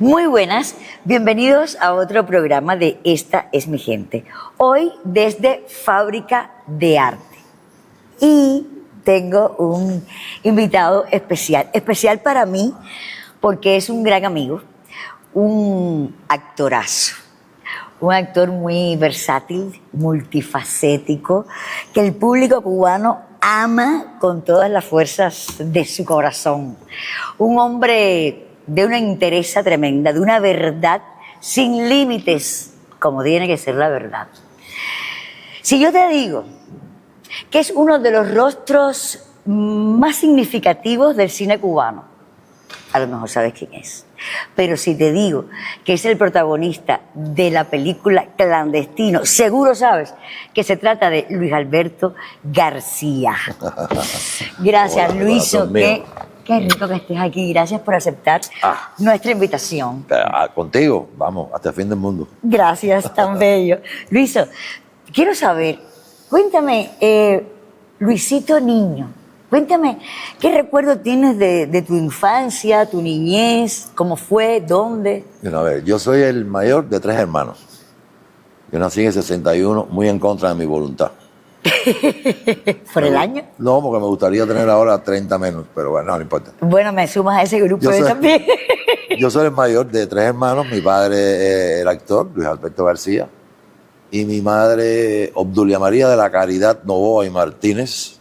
Muy buenas, bienvenidos a otro programa de Esta es mi gente. Hoy desde Fábrica de Arte. Y tengo un invitado especial para mí porque es un gran amigo, un actorazo, un actor muy versátil, multifacético, que el público cubano ama con todas las fuerzas de su corazón. Un hombre de una entereza tremenda, de una verdad sin límites, como tiene que ser la verdad. Si yo te digo que es uno de los rostros más significativos del cine cubano, a lo mejor sabes quién es. Pero si te digo que es el protagonista de la película Clandestino, seguro sabes que se trata de Luis Alberto García. Gracias, Hola, Luiso. Qué rico que estés aquí. Gracias por aceptar nuestra invitación. Contigo, vamos, hasta el fin del mundo. Gracias, tan bello. Luiso, quiero saber, cuéntame, Luisito niño, cuéntame, ¿qué recuerdo tienes de tu infancia, tu niñez? ¿Cómo fue? ¿Dónde? Bueno, a ver, yo soy el mayor de 3 hermanos. Yo nací en el 61, muy en contra de mi voluntad. ¿Por el año? No, porque me gustaría tener ahora 30 menos, pero bueno, no importa. Bueno, me sumas a ese grupo también. Yo soy el mayor de 3 hermanos. Mi padre era actor, Luis Alberto García, y mi madre, Obdulia María de la Caridad Novoa y Martínez.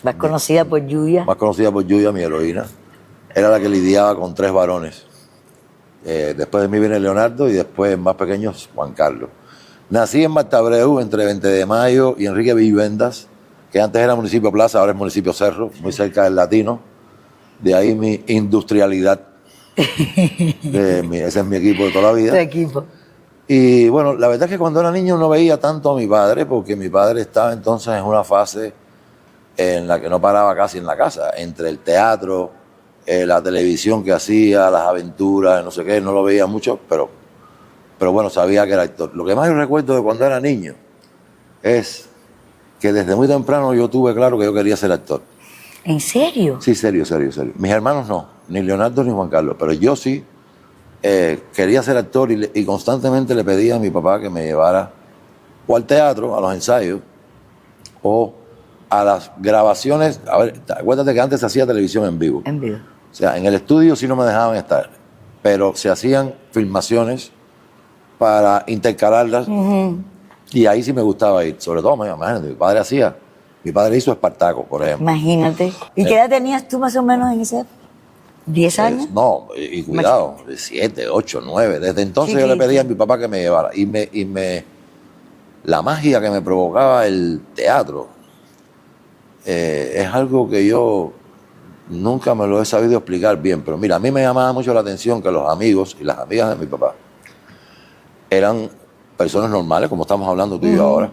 Más conocida por Lluvia. Más conocida por Lluvia, mi heroína. Era la que lidiaba con 3 varones. Después de mí viene Leonardo y después, más pequeños, Juan Carlos. Nací en Marta Abreu, entre 20 de Mayo y Enrique Vivendas, que antes era municipio Plaza, ahora es municipio Cerro, muy cerca del Latino. De ahí mi industrialidad. Ese es mi equipo de toda la vida. Tu equipo. Y bueno, la verdad es que cuando era niño no veía tanto a mi padre, porque mi padre estaba entonces en una fase en la que no paraba casi en la casa, entre el teatro, la televisión que hacía, las aventuras, no sé qué, no lo veía mucho, pero bueno, sabía que era actor. Lo que más yo recuerdo de cuando era niño es que desde muy temprano yo tuve claro que yo quería ser actor. ¿En serio? Sí, serio. Mis hermanos no, ni Leonardo ni Juan Carlos, pero yo sí quería ser actor y constantemente le pedía a mi papá que me llevara o al teatro, a los ensayos, o a las grabaciones. A ver, acuérdate que antes se hacía televisión en vivo. En vivo. O sea, en el estudio sí no me dejaban estar, pero se hacían filmaciones para intercalarlas, y ahí sí me gustaba ir. Sobre todo, imagínate, mi padre hizo Espartaco, por ejemplo. Imagínate. ¿Y qué edad tenías tú más o menos en ese época? ¿10 años? No, y cuidado, 7, 8, 9. Desde entonces yo le pedía a mi papá que me llevara. La magia que me provocaba el teatro es algo que yo nunca me lo he sabido explicar bien. Pero mira, a mí me llamaba mucho la atención que los amigos y las amigas de mi papá eran personas normales, como estamos hablando tú y yo ahora,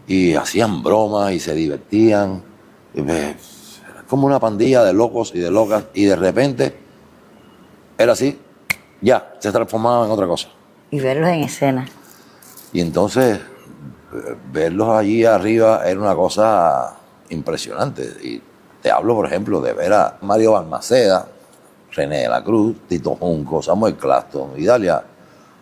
y hacían bromas y se divertían. Era como una pandilla de locos y de locas, y de repente era así, ya, se transformaba en otra cosa. Y verlos en escena. Y entonces, verlos allí arriba era una cosa impresionante. Y te hablo, por ejemplo, de ver a Mario Balmaceda, René de la Cruz, Tito Junco, Samuel Clapton, Idalia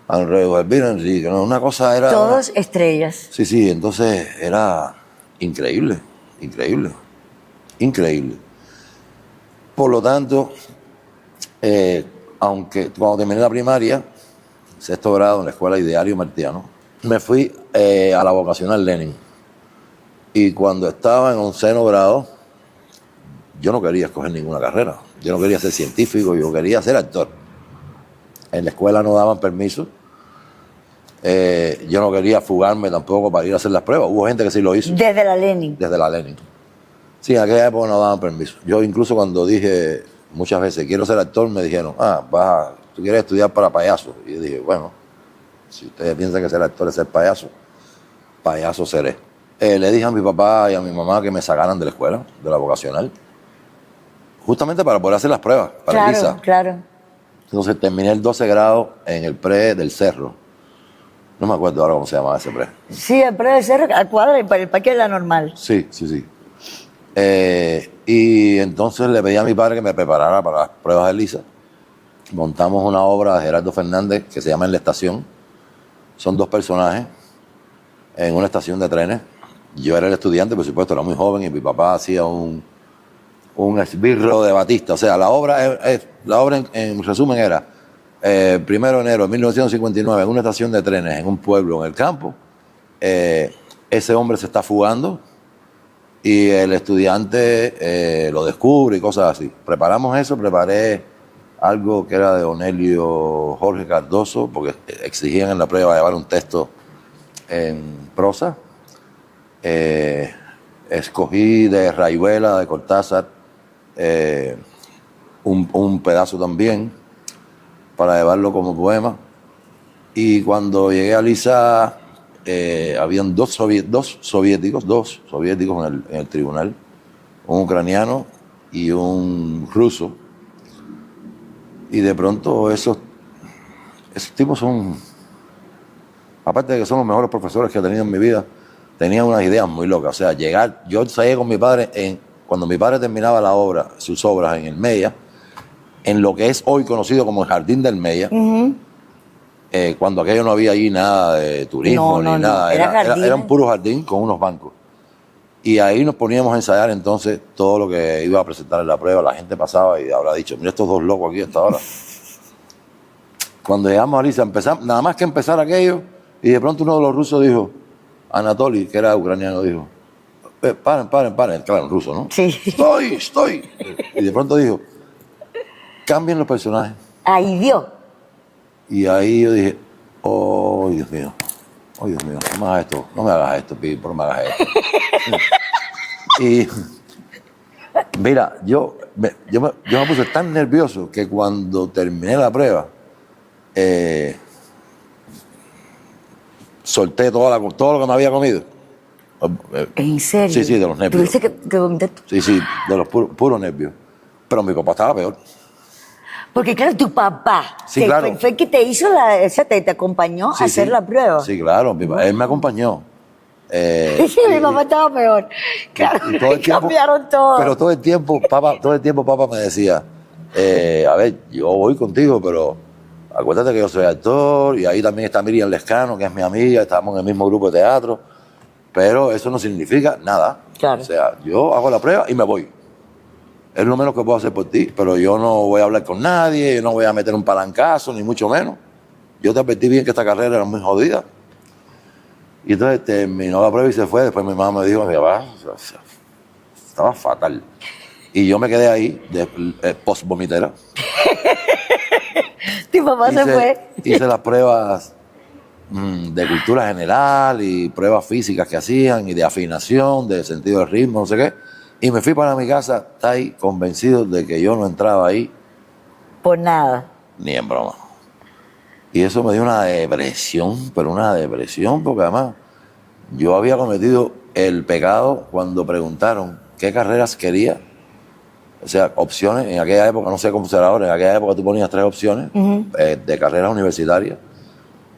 Alrededor, Elvira Enrique, ¿no? Una cosa era... Todos estrellas. Sí, entonces era increíble. Por lo tanto, aunque cuando terminé la primaria, 6º grado en la escuela Ideario Martiano, me fui a la vocacional Lenin. Y cuando estaba en 11º grado, yo no quería escoger ninguna carrera. Yo no quería ser científico, yo quería ser actor. En la escuela no daban permiso. Yo no quería fugarme tampoco para ir a hacer las pruebas. Hubo gente que sí lo hizo. Desde la Lenin. Desde la Lenin. Sí, en aquella época no daban permiso. Yo incluso cuando dije muchas veces, quiero ser actor, me dijeron, tú quieres estudiar para payaso. Y yo dije, bueno, si ustedes piensan que ser actor es ser payaso, payaso seré. Le dije a mi papá y a mi mamá que me sacaran de la escuela, de la vocacional, justamente para poder hacer las pruebas, para Elisa. Claro. Entonces terminé el 12 grado en el pre del Cerro. No me acuerdo ahora cómo se llamaba ese pre. Sí, el pre del Cerro, al cuadro, para el Parque de la Normal. Sí. Y entonces le pedí a mi padre que me preparara para las pruebas de Elisa. montamos una obra de Gerardo Fernández que se llama En la Estación. Son 2 personajes en una estación de trenes. Yo era el estudiante, por supuesto, era muy joven y mi papá hacía un esbirro de Batista. O sea, la obra en resumen era 1 de enero de 1959 en una estación de trenes en un pueblo en el campo. Ese hombre se está fugando y el estudiante lo descubre y cosas así. Preparamos eso, preparé algo que era de Onelio Jorge Cardoso, porque exigían en la prueba llevar un texto en prosa. Escogí de Rayuela, de Cortázar, un pedazo también para llevarlo como poema. Y cuando llegué a Lisa, habían dos soviéticos en el tribunal, un ucraniano y un ruso. Y de pronto esos tipos son, aparte de que son los mejores profesores que he tenido en mi vida, tenían unas ideas muy locas. O sea, yo ensayé con mi padre cuando mi padre terminaba sus obras en el Mella, en lo que es hoy conocido como el Jardín del Mella. Cuando aquello no había allí nada de turismo ni nada, era un puro jardín con unos bancos. Y ahí nos poníamos a ensayar entonces todo lo que iba a presentar en la prueba. La gente pasaba y habrá dicho, mira estos 2 locos aquí hasta ahora. Cuando llegamos a Lisa, nada más que empezar aquello, y de pronto uno de los rusos dijo, Anatoly, que era ucraniano, dijo, paren, claro, en ruso, ¿no? Sí. Estoy. Y de pronto dijo, cambien los personajes. Ahí dio. Y ahí yo dije, oh Dios mío, no me hagas esto, Pipo, no me hagas esto. Y mira, yo me puse tan nervioso que cuando terminé la prueba, solté todo lo que me había comido. ¿En serio? Sí, de los nervios. ¿Tuviste que vomitar? Sí, de los puros nervios. Pero mi papá estaba peor. Porque claro, tu papá Sí, claro. fue el que te hizo te acompañó a hacer la prueba. Sí, claro, él me acompañó. Sí, mi papá estaba peor. Claro, y todo el tiempo, cambiaron todo. Pero todo el tiempo papá me decía, a ver, yo voy contigo, pero acuérdate que yo soy actor, y ahí también está Miriam Lescano, que es mi amiga, estamos en el mismo grupo de teatro, pero eso no significa nada. Claro. O sea, yo hago la prueba y me voy. Es lo menos que puedo hacer por ti, pero yo no voy a hablar con nadie, yo no voy a meter un palancazo, ni mucho menos. Yo te advertí bien que esta carrera era muy jodida. Y entonces terminó la prueba y se fue. Después mi mamá me dijo, estaba fatal. Y yo me quedé ahí, post-vomitera. Tu papá se fue. Hice las pruebas de cultura general y pruebas físicas que hacían y de afinación, de sentido del ritmo, no sé qué. Y me fui para mi casa, está ahí, convencido de que yo no entraba ahí. Por nada. Ni en broma. Y eso me dio una depresión, pero una depresión, porque además yo había cometido el pecado cuando preguntaron qué carreras quería. O sea, opciones, en aquella época, no sé cómo será ahora, en aquella época tú ponías 3 opciones de carreras universitarias.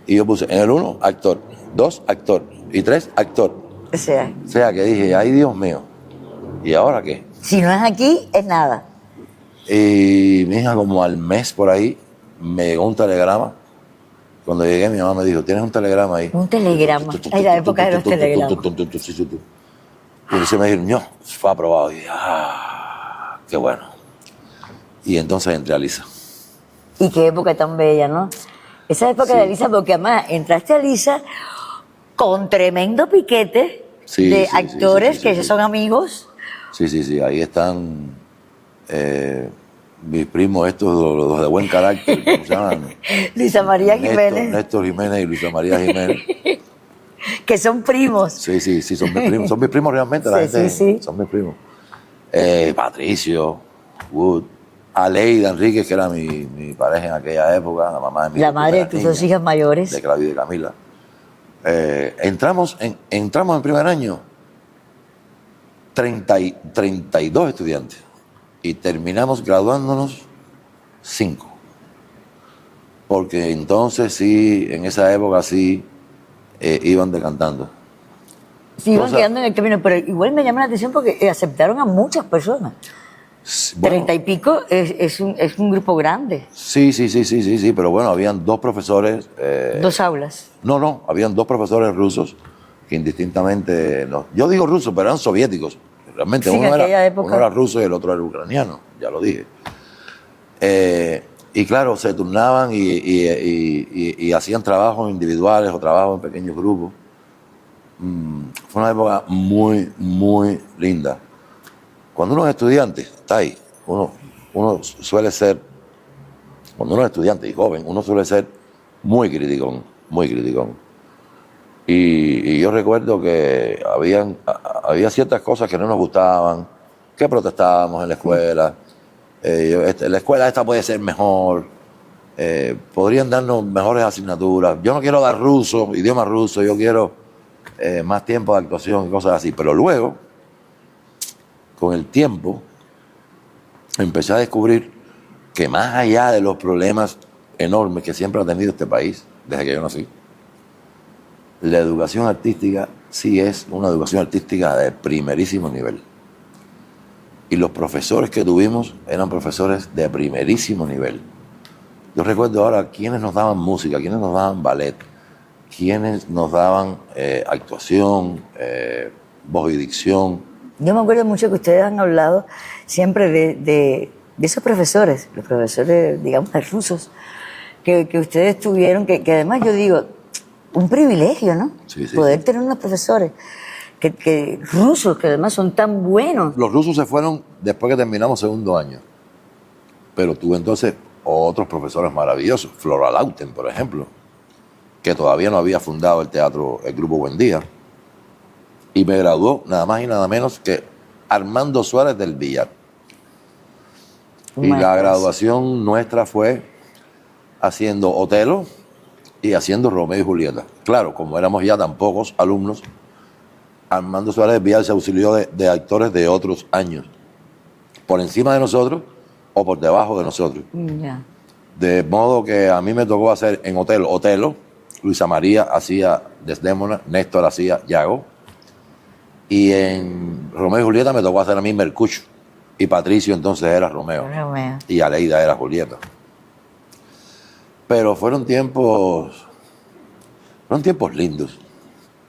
Y yo puse en el 1, actor, 2, actor, y 3, actor. O sea, que dije, ay Dios mío, ¿y ahora qué? Si no es aquí, es nada. Y mi hija, como al mes por ahí, me llegó un telegrama. Cuando llegué, mi mamá me dijo, ¿tienes un telegrama ahí? Un telegrama. Ay, la época de los telegramas. Y entonces me dijeron, no, fue aprobado. Y dije, qué bueno. Y entonces entré a Lisa. Y qué época tan bella, ¿no? Esa época de Lisa, porque además entraste a Lisa con tremendo piquete de actores que son amigos. Sí, ahí están mis primos estos, los de buen carácter, ¿cómo se llaman? Luisa María Jiménez. Néstor Jiménez y Luisa María Jiménez. Que son primos. Sí, son mis primos. Son mis primos realmente, la gente. Sí. Son mis primos. Patricio, Wood, Aleida Enríquez, que era mi pareja en aquella época, la mamá de mi La madre de tus 2 hijas mayores. De Claudia y de Camila. Entramos en primer año 32 estudiantes y terminamos graduándonos 5. Porque entonces sí, en esa época sí iban decantando. Sí, iban quedando en el camino, pero igual me llama la atención porque aceptaron a muchas personas. Bueno, 30 y pico es un grupo grande. sí, pero bueno, habían dos profesores. 2 aulas. No, habían dos profesores rusos que indistintamente, yo digo rusos, pero eran soviéticos. Realmente Sí, en aquella época. uno era ruso y el otro era ucraniano, ya lo dije. Y claro, se turnaban y hacían trabajos individuales o trabajos en pequeños grupos. Fue una época muy, muy linda. Cuando uno es estudiante, está ahí, uno suele ser, cuando uno es estudiante y joven, uno suele ser muy criticón, muy criticón. Y yo recuerdo que había ciertas cosas que no nos gustaban, que protestábamos en la escuela. La escuela esta puede ser mejor, podrían darnos mejores asignaturas. Yo no quiero dar ruso, idioma ruso, yo quiero más tiempo de actuación y cosas así. Pero luego, con el tiempo, empecé a descubrir que más allá de los problemas enormes que siempre ha tenido este país, desde que yo nací, la educación artística sí es una educación artística de primerísimo nivel. Y los profesores que tuvimos eran profesores de primerísimo nivel. Yo recuerdo ahora quiénes nos daban música, quiénes nos daban ballet, quiénes nos daban actuación, voz y dicción. Yo me acuerdo mucho que ustedes han hablado siempre de esos profesores, los profesores, digamos, rusos, que ustedes tuvieron, que además yo digo, un privilegio, ¿no? Sí. Poder tener unos profesores que rusos, que además son tan buenos. Los rusos se fueron después que terminamos segundo año. Pero tuve entonces otros profesores maravillosos. Flora Lauten, por ejemplo, que todavía no había fundado el grupo Buen Día. Y me graduó nada más y nada menos que Armando Suárez del Villar. Y la graduación nuestra fue haciendo Otelo y haciendo Romeo y Julieta. Claro, como éramos ya tan pocos alumnos, Armando Suárez del Villar se auxilió de actores de otros años, por encima de nosotros o por debajo de nosotros. Ya. De modo que a mí me tocó hacer en Otelo, Luisa María hacía Desdémona, Néstor hacía Yago, y en Romeo y Julieta me tocó hacer a mí Mercucho, y Patricio entonces era Romeo, y Aleida era Julieta. Pero fueron tiempos lindos.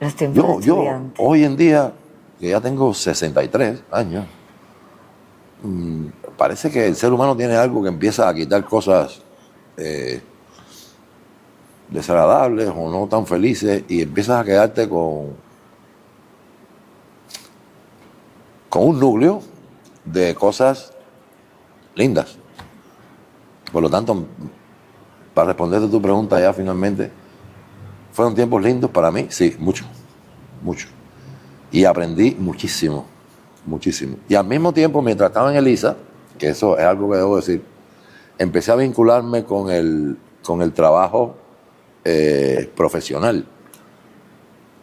Los tiempos Yo hoy en día, que ya tengo 63 años, parece que el ser humano tiene algo que empieza a quitar cosas desagradables o no tan felices y empiezas a quedarte con un núcleo de cosas lindas. Por lo tanto, para responderte tu pregunta ya finalmente, ¿fueron tiempos lindos para mí? Sí, mucho. Y aprendí muchísimo. Y al mismo tiempo, mientras estaba en Elisa, que eso es algo que debo decir, empecé a vincularme con el trabajo profesional,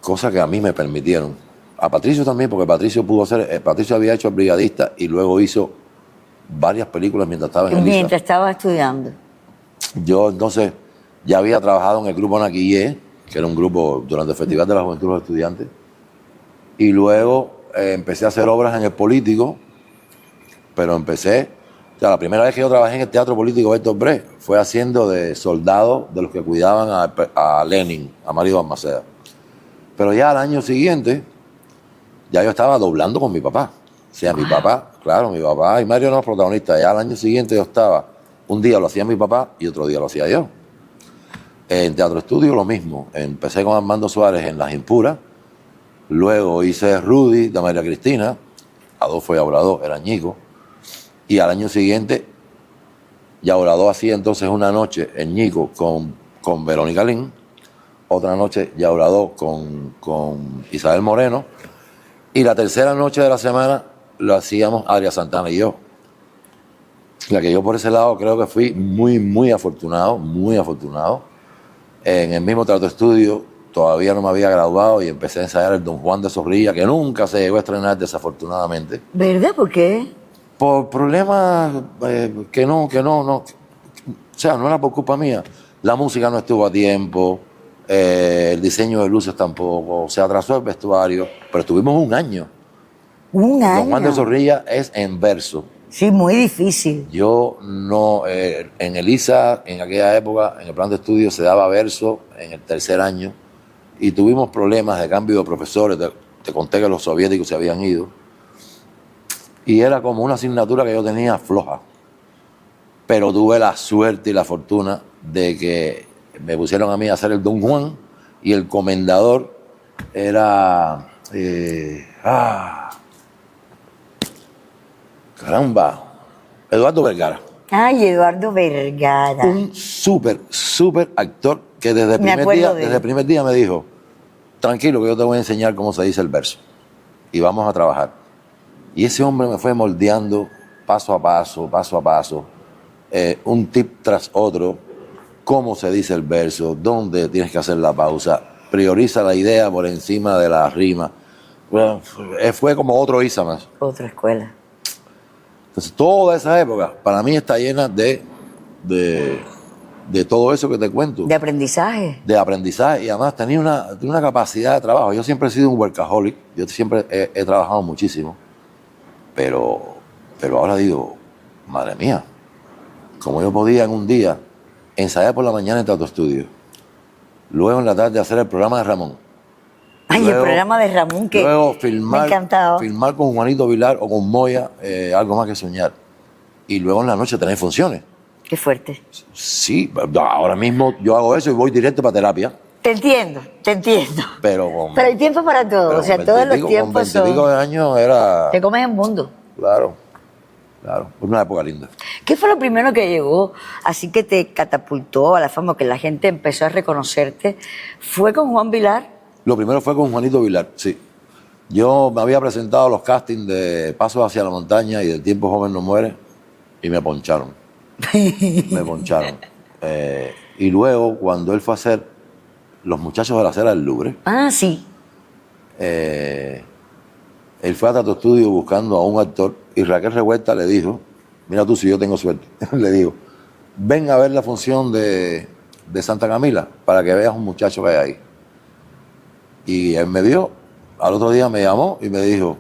cosa que a mí me permitieron. A Patricio también, porque Patricio había hecho El Brigadista y luego hizo varias películas mientras estaba en Elisa. Mientras estaba estudiando. Yo entonces ya había trabajado en el grupo Naquillé, que era un grupo durante el Festival de la Juventud de los Estudiantes, y luego empecé a hacer obras en el Político, pero la primera vez que yo trabajé en el Teatro Político Bertolt Brecht fue haciendo de soldado de los que cuidaban a Lenin, a Mario Balmaceda. Pero ya al año siguiente, ya yo estaba doblando con mi papá. O sea, mi papá y Mario eran los protagonistas. Ya al año siguiente yo estaba, un día lo hacía mi papá y otro día lo hacía yo. En Teatro Estudio lo mismo. Empecé con Armando Suárez en Las Impuras. Luego hice Rudy de María Cristina. Adolfo y Obrador, era Ñico. Y al año siguiente, ya Obrador hacía entonces una noche en Ñico con Verónica Lin. Otra noche ya Obrador con Isabel Moreno. Y la tercera noche de la semana lo hacíamos Adrià Santana y yo. La que yo por ese lado creo que fui muy afortunado. En el mismo Teatro Estudio todavía no me había graduado y empecé a ensayar el Don Juan de Zorrilla, que nunca se llegó a estrenar desafortunadamente. ¿Verdad? ¿Por qué? Por problemas que no. O sea, no era por culpa mía. La música no estuvo a tiempo, el diseño de luces tampoco, se atrasó el vestuario, pero estuvimos un año. Un año. Don Juan de Zorrilla es en verso. Sí, muy difícil. Yo no, en Elisa, en aquella época, en el plan de estudio se daba verso en el tercer año y tuvimos problemas de cambio de profesores. Te conté que los soviéticos se habían ido y era como una asignatura que yo tenía floja. Pero tuve la suerte y la fortuna de que me pusieron a mí a hacer el Don Juan y el comendador era... caramba, Eduardo Vergara. Ay, Eduardo Vergara. Un súper actor que desde el Me primer acuerdo día, de él. desde el primer día me dijo, tranquilo que yo te voy a enseñar cómo se dice el verso y vamos a trabajar. Y ese hombre me fue moldeando paso a paso, un tip tras otro, cómo se dice el verso, dónde tienes que hacer la pausa, prioriza la idea por encima de la rima. Bueno, fue como otro Isa más. Otra escuela. Entonces, toda esa época para mí está llena de todo eso que te cuento. De aprendizaje. De aprendizaje y además tenía una capacidad de trabajo. Yo siempre he sido un workaholic, yo siempre he trabajado muchísimo, pero ahora digo, madre mía, como yo podía en un día ensayar por la mañana en Teatro Estudio, luego en la tarde hacer el programa de Ramón. Ay, Luego- el programa de Ramón que Luego me filmar encantaba. con Juanito Vilar o con Moya, Algo Más que Soñar. Y luego en la noche tener funciones. Qué fuerte. Sí, ahora mismo yo hago eso y voy directo para terapia, Te entiendo. pero con, Pero hay tiempo para todo. pero O sea, con todos 20 y los pico- con tiempos 20 y pico son... de años era... Te comes el mundo. Claro, fue una época linda. ¿Qué fue lo primero que llegó así que te catapultó a la fama, que la gente empezó a reconocerte? ¿Fue con Juan Vilar? Lo primero fue con Juanito Vilar, sí. Yo me había presentado a los castings de Pasos hacia la montaña y del Tiempo joven no muere y me poncharon. Me poncharon. Y luego, cuando él fue a hacer Los muchachos de la acera del Louvre, Ah, sí. él fue a Tato Estudio buscando a un actor y Raquel Revuelta le dijo, mira tú si yo tengo suerte, le digo, ven a ver la función de Santa Camila para que veas un muchacho que hay ahí. Y él me vio, al otro día me llamó y me dijo,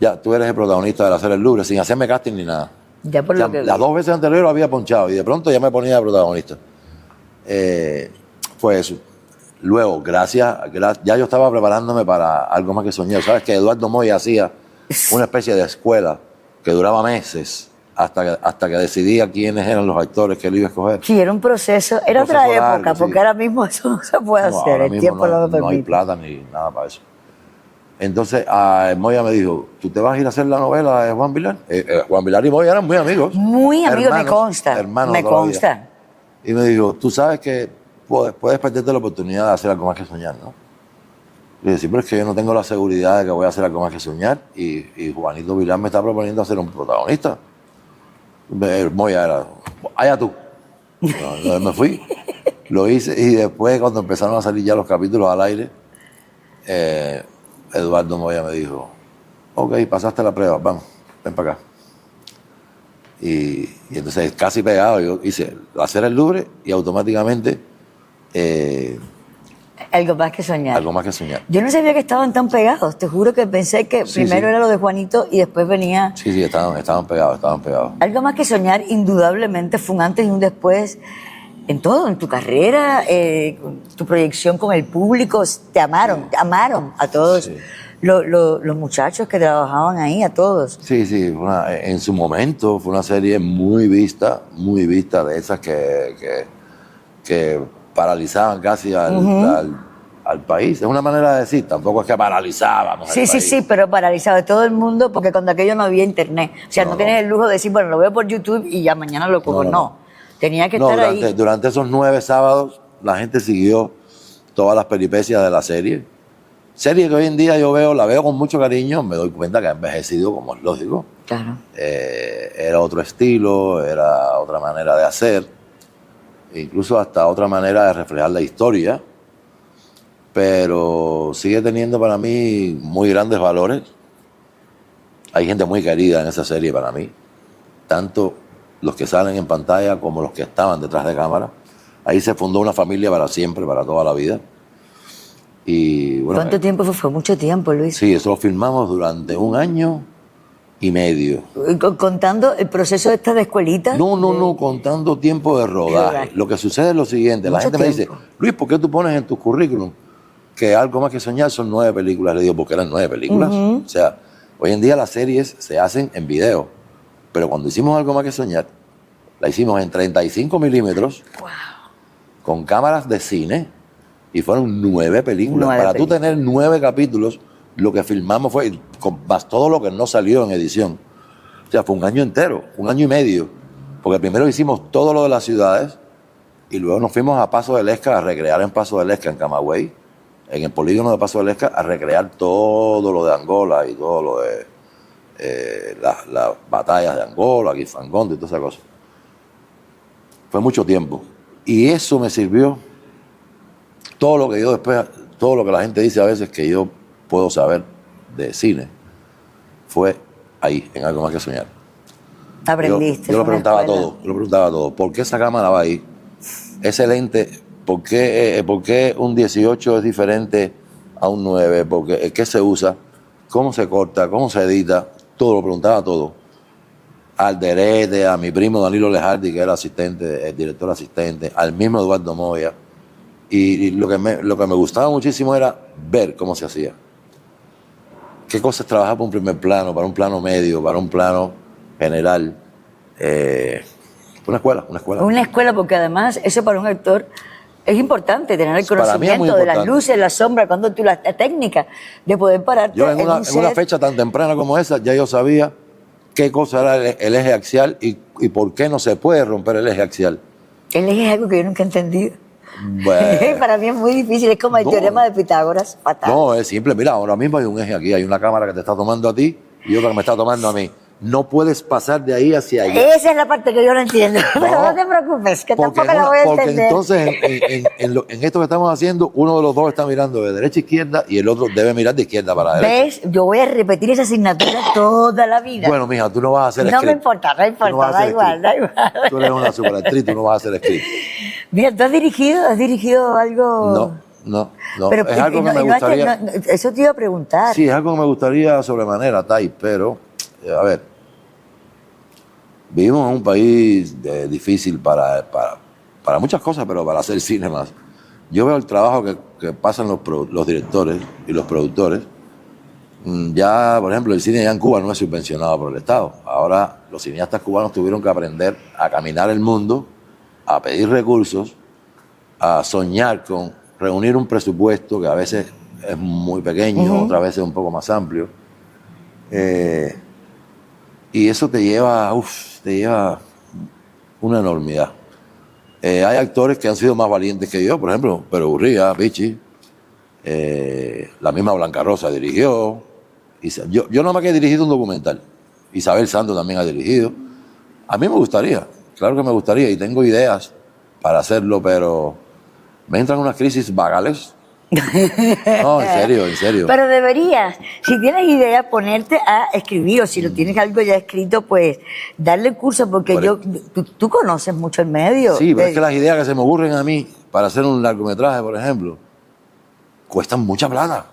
ya, tú eres el protagonista de la serie El Louvre, sin hacerme casting ni nada. Ya por O sea, lo que las vi. 2 veces anteriores lo había ponchado y de pronto ya me ponía de protagonista. Fue eso. Luego, gracias, ya yo estaba preparándome para Algo Más que Soñar. Sabes que Eduardo Moya hacía una especie de escuela que duraba meses hasta que decidía quiénes eran los actores que él iba a escoger. Sí, era un proceso. Era otra Proceso época, largo, sí. porque ahora mismo eso no se puede No, hacer. ahora El mismo tiempo no lo no hay permite. plata ni nada para eso. Entonces, Moya me dijo, ¿tú te vas a ir a hacer la novela de Juan Vilar? Juan Vilar y Moya eran muy amigos. Muy amigo, me Hermanos, consta. hermanos Me toda la vida. consta. Y me dijo, tú sabes que puedes perderte la oportunidad de hacer Algo Más que Soñar, ¿no? Le dije, sí, pero es que yo no tengo la seguridad de que voy a hacer Algo Más que Soñar y Juanito Vilar me está proponiendo hacer un protagonista. Moya era, allá tú. Entonces me fui, lo hice y después cuando empezaron a salir ya los capítulos al aire, Eduardo Moya me dijo, ok, pasaste la prueba, vamos, ven para acá. Y entonces casi pegado, yo hice hacer el Louvre y automáticamente Algo Más que Soñar. Algo Más que Soñar. Yo no sabía que estaban tan pegados. Te juro que pensé que Sí, primero sí. era lo de Juanito y después venía... Sí, estaban pegados. Algo Más que Soñar, indudablemente, fue un antes y un después en todo, en tu carrera, tu proyección con el público. Te amaron a todos Sí. los muchachos que trabajaban ahí, a todos. Sí, en su momento fue una serie muy vista de esas que paralizaban casi al país. Es una manera de decir, tampoco es que paralizábamos al país. Sí, pero paralizado de todo el mundo, porque cuando aquello no había internet. O sea, no, No. tienes el lujo de decir, bueno, lo veo por YouTube y ya mañana lo cojo. No, No, no. tenía que No, estar ahí. durante esos 9 sábados la gente siguió todas las peripecias de la serie. Serie que hoy en día la veo con mucho cariño, me doy cuenta que ha envejecido como es lógico. Claro. Era otro estilo, era otra manera de hacer, incluso hasta otra manera de reflejar la historia, pero sigue teniendo para mí muy grandes valores. Hay gente muy querida en esa serie para mí, tanto los que salen en pantalla como los que estaban detrás de cámara. Ahí se fundó una familia para siempre, para toda la vida. Y bueno, ¿Cuánto tiempo fue? Fue mucho tiempo, Luis. sí, eso lo filmamos durante 1 año y medio. Contando el proceso de escuelita. No, contando tiempo de rodaje. Rodaje. Lo que sucede es lo siguiente, la Mucho gente me dice, tiempo. Luis, ¿por qué tú pones en tu currículum que Algo Más que Soñar son 9 películas? Le digo, porque eran 9 películas. O sea, hoy en día las series se hacen en video, pero cuando hicimos Algo Más que Soñar, la hicimos en 35 milímetros, con cámaras de cine, y fueron 9 películas. 9 Para tú películas. tener 9 capítulos, lo que filmamos fue, más todo lo que no salió en edición. O sea, fue un año entero, un año y medio. Porque primero hicimos todo lo de las ciudades y luego nos fuimos a Paso del Esca a recrear en Paso del Esca, en Camagüey, en el polígono de Paso del Esca, a recrear todo lo de Angola y todo lo de las batallas de Angola, Guifangondo y todas esas cosas. Fue mucho tiempo. Y eso me sirvió. Todo lo que yo después, todo lo que la gente dice a veces que yo puedo saber de cine, fue ahí, en Algo Más que Soñar. Aprendiste. Yo lo fue una preguntaba escuela. todo, yo lo preguntaba todo. ¿Por qué esa cámara va ahí? Ese lente, ¿por qué un 18 es diferente a un 9? ¿Qué se usa? ¿Cómo se corta? ¿Cómo se edita? Todo, lo preguntaba todo. Al Derete, a mi primo Danilo Lejardi, que era asistente, el director asistente, al mismo Eduardo Moya. Y lo que me gustaba muchísimo era ver cómo se hacía. ¿Qué cosas trabajaba para un primer plano, para un plano medio, para un plano general? Una escuela. Una escuela, porque además eso para un actor es importante, tener el Para mí es muy conocimiento de las importante. luces, la sombra, cuando tú la técnica de poder pararte Yo en un una set. fecha tan temprana como esa, ya yo sabía qué cosa era el eje axial y por qué no se puede romper el eje axial. El eje es algo que yo nunca he entendido. Bueno, Para mí es muy difícil, es como el No. teorema de Pitágoras, fatal. no, es simple. Mira, ahora mismo hay un eje aquí, hay una cámara que te está tomando a ti y otra que me está tomando a mí. No puedes pasar de ahí hacia allá. Esa es la parte que yo no entiendo. Pero no te preocupes, que Porque, tampoco la voy a porque entender. entonces en esto que estamos haciendo, uno de los dos está mirando de derecha a izquierda y el otro debe mirar de izquierda para derecha. ¿Ves? Yo voy a repetir esa asignatura toda la vida. Bueno, mija, tú no vas a hacer no script. me importa, no Tú no vas importa, a da hacer igual, script. da igual. Tú eres una superactriz, tú no vas a hacer script. Mira, ¿tú has dirigido algo? No. Pero, es algo que me no has- gustaría. eso te iba a preguntar. Sí, es algo que me gustaría sobremanera, Tai, pero, a ver, vivimos en un país difícil para muchas cosas, pero para hacer cine más. Yo veo el trabajo que pasan los directores y los productores. Ya, por ejemplo, el cine ya en Cuba no es subvencionado por el Estado. Ahora los cineastas cubanos tuvieron que aprender a caminar el mundo, a pedir recursos, a soñar con reunir un presupuesto que a veces es muy pequeño, otras veces un poco más amplio. Y eso te lleva una enormidad. Hay actores que han sido más valientes que yo, por ejemplo, Pero Urría, Pichi, la misma Blanca Rosa dirigió. Yo nada más que he dirigido un documental. Isabel Santos también ha dirigido. A mí me gustaría, claro que me gustaría, y tengo ideas para hacerlo, pero me entran unas crisis vagales. No, en serio. Pero deberías, si tienes ideas, ponerte a escribir, o si lo tienes algo ya escrito, pues darle curso, porque tú conoces mucho el medio. Sí, pero es que las ideas que se me ocurren a mí para hacer un largometraje, por ejemplo, cuestan mucha plata.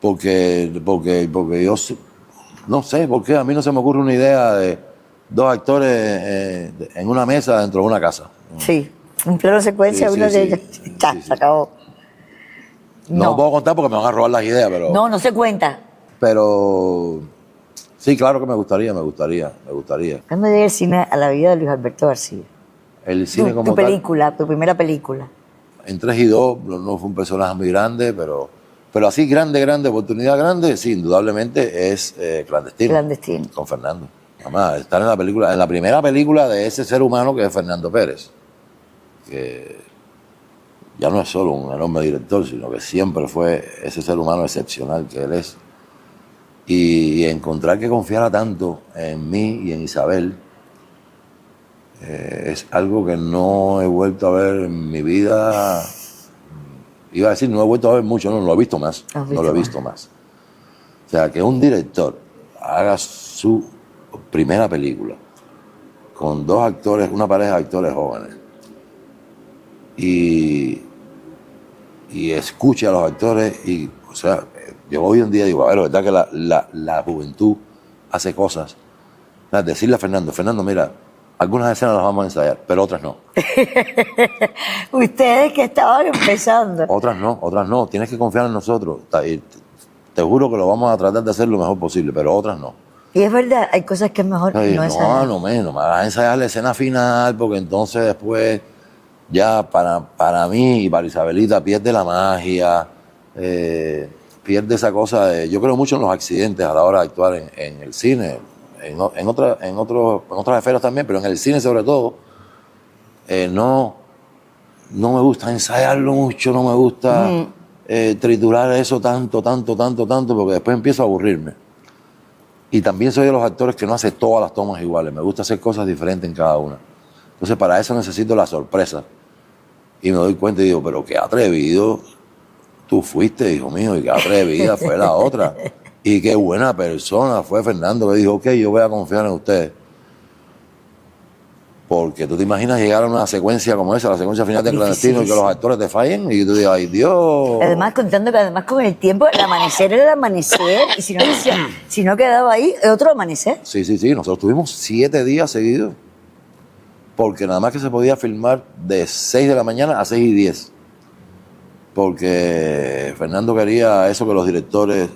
Porque yo no sé por qué a mí no se me ocurre una idea de 2 actores en una mesa dentro de una casa. Sí, un plano secuencia, Sí, uno sí, de sí. ellos. Ya, Sí, sí. se acabó. No puedo contar porque me van a robar las ideas, pero... No se cuenta. Pero sí, claro que me gustaría. ¿Cuándo llega el cine a la vida de Luis Alberto García? El cine Tu como tal, película, tu primera película. en 3 y 2 no fue un personaje muy grande, pero así grande, oportunidad grande, sí, indudablemente es Clandestino. Clandestino. Con Fernando. Además, estar en la primera película de ese ser humano que es Fernando Pérez, que ya no es solo un enorme director, sino que siempre fue ese ser humano excepcional que él es. Y encontrar que confiara tanto en mí y en Isabel es algo que no he vuelto a ver en mi vida. Iba a decir, no he vuelto a ver mucho, no lo he visto más. ¿Has No lo he visto más. O sea, que un director haga su primera película con 2 actores, una pareja de actores jóvenes, y escuche a los actores, y, o sea, yo hoy en día digo, a ver, la verdad que la juventud hace cosas. O sea, decirle a Fernando, mira, algunas escenas las vamos a ensayar, pero otras no. Ustedes que estaban empezando. Otras no. Tienes que confiar en nosotros. Y te juro que lo vamos a tratar de hacer lo mejor posible, pero otras no. Y es verdad, hay cosas que es mejor Ay, no ensayar. no me vas a ensayar la escena final, porque entonces después ya para mí y para Isabelita pierde la magia, pierde esa cosa de... Yo creo mucho en los accidentes a la hora de actuar en el cine, en otras esferas también, pero en el cine sobre todo. No me gusta ensayarlo mucho, no me gusta triturar eso tanto, porque después empiezo a aburrirme. Y también soy de los actores que no hace todas las tomas iguales, me gusta hacer cosas diferentes en cada una. Entonces para eso necesito la sorpresa. Y me doy cuenta y digo, pero qué atrevido tú fuiste, hijo mío, y qué atrevida fue la otra. Y qué buena persona fue Fernando, que dijo, ok, yo voy a confiar en ustedes. Porque tú te imaginas llegar a una secuencia como esa, la secuencia final de Clandestino, y que los actores te fallen, y tú digas, ay Dios. Además, contando que además con el tiempo, el amanecer era el amanecer, y si no quedaba ahí, otro amanecer. Sí, nosotros tuvimos 7 días seguidos, porque nada más que se podía filmar de 6 de la mañana a 6:10. Porque Fernando quería eso que los directores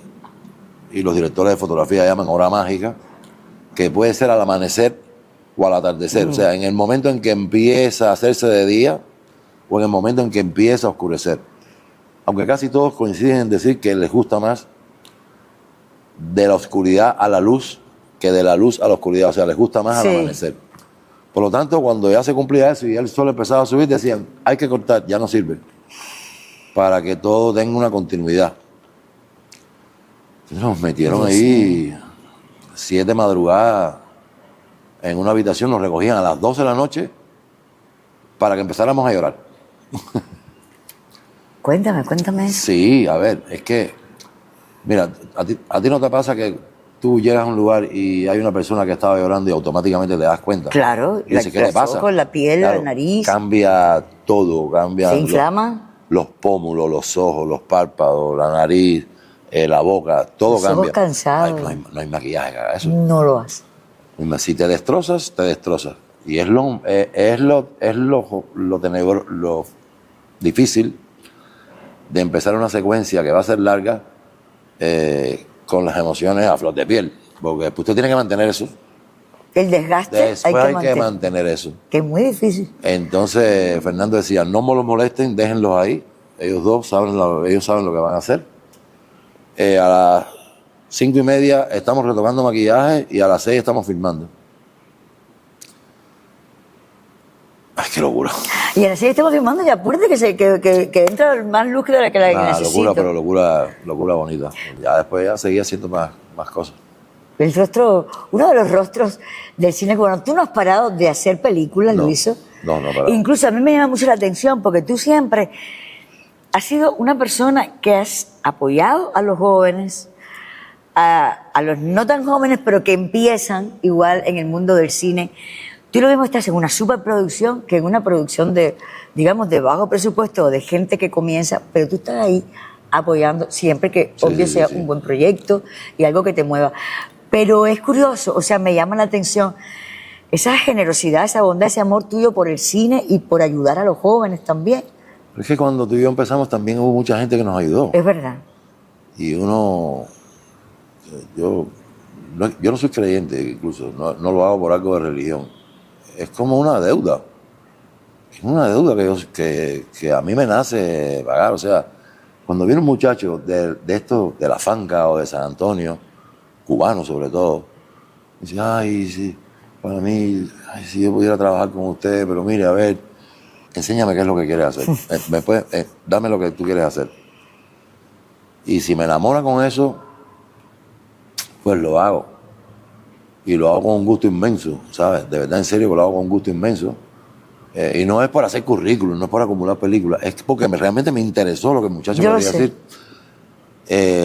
y los directores de fotografía llaman hora mágica, que puede ser al amanecer o al atardecer, o sea, en el momento en que empieza a hacerse de día o en el momento en que empieza a oscurecer. Aunque casi todos coinciden en decir que les gusta más de la oscuridad a la luz que de la luz a la oscuridad, o sea, les gusta más al amanecer. Por lo tanto, cuando ya se cumplía eso y ya el sol empezaba a subir, decían, hay que cortar, ya no sirve, para que todo tenga una continuidad. Entonces nos metieron ahí 7 madrugadas en una habitación, nos recogían a las 12 de la noche para que empezáramos a llorar. Cuéntame eso. Sí, a ver, es que, mira, a ti no te pasa que tú llegas a un lugar y hay una persona que estaba llorando y automáticamente te das cuenta. Claro, y dices, ¿qué le pasa? Ojos, la piel, Claro, la nariz. Cambia todo, cambia. Se inflama. Los pómulos, los ojos, los párpados, la nariz, la boca, todo los cambia. Ojos cansados. Ay, no hay maquillaje que haga eso. No lo hace. Si te destrozas, te destrozas. Y es lo difícil de empezar una secuencia que va a ser larga con las emociones a flor de piel. Porque usted tiene que mantener eso. El desgaste Después hay que mantener eso. Que es muy difícil. Entonces Fernando decía, no me los molesten, déjenlos ahí. Ellos saben lo que van a hacer. A las 5:30 estamos retocando maquillaje y a las 6 estamos filmando. Ay, qué locura. Y a las 6 estamos filmando y apúrate que entra más luz que la que necesito. Locura, pero locura bonita. Ya después ya seguía haciendo más cosas. El rostro, uno de los rostros del cine cubano. Tú no has parado de hacer películas, No, Luiso. No, parado. Incluso a mí me llama mucho la atención porque tú siempre has sido una persona que has apoyado a los jóvenes, a los no tan jóvenes, pero que empiezan igual en el mundo del cine. Tú lo mismo estás en una superproducción que en una producción de, digamos, de bajo presupuesto o de gente que comienza, pero tú estás ahí apoyando siempre que, obvio, sea un buen proyecto y algo que te mueva. Pero es curioso, o sea, me llama la atención esa generosidad, esa bondad, ese amor tuyo por el cine y por ayudar a los jóvenes también. Pero es que cuando tú y yo empezamos también hubo mucha gente que nos ayudó. Es verdad. Y yo no soy creyente, incluso, no lo hago por algo de religión. Es como una deuda. Es una deuda que a mí me nace pagar. O sea, cuando viene un muchacho de esto, de La Fanca o de San Antonio, cubano sobre todo, dice, ay, sí, para mí, ay, si yo pudiera trabajar con usted, pero mire, a ver, enséñame qué es lo que quieres hacer. Dame lo que tú quieres hacer. Y si me enamora con eso, pues lo hago. Y lo hago con un gusto inmenso, ¿sabes? De verdad, en serio, que lo hago con un gusto inmenso. Y no es por hacer currículum, no es por acumular películas, es porque realmente me interesó lo que el muchacho quería decir.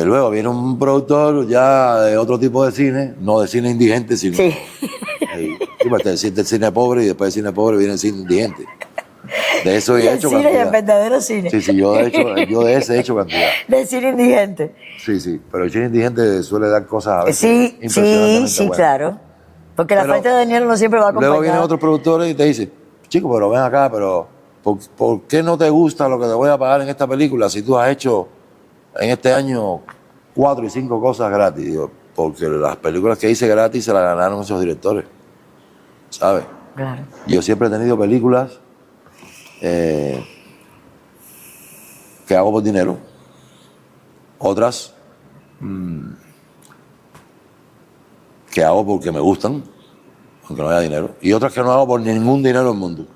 Luego viene un productor ya de otro tipo de cine, no de cine indigente, sino del cine pobre, y después del cine pobre viene el cine indigente. De eso Y he el hecho cine y el cantidad. verdadero cine. Sí, sí, yo de ese he hecho cantidad. Del cine indigente. Sí, sí, pero el cine indigente suele dar cosas a veces Sí, sí, impresionantemente sí, buenas. claro. Porque la Pero falta de dinero no siempre va luego vienen acompañada. otros productores y te dicen, chico, pero ven acá, pero ¿por qué no te gusta lo que te voy a pagar en esta película si tú has hecho en este año 4 y 5 cosas gratis? Digo, porque las películas que hice gratis se las ganaron esos directores, ¿sabes? Claro. Yo siempre he tenido películas que hago por dinero, otras que hago porque me gustan, aunque no haya dinero, y otras que no hago por ningún dinero del mundo.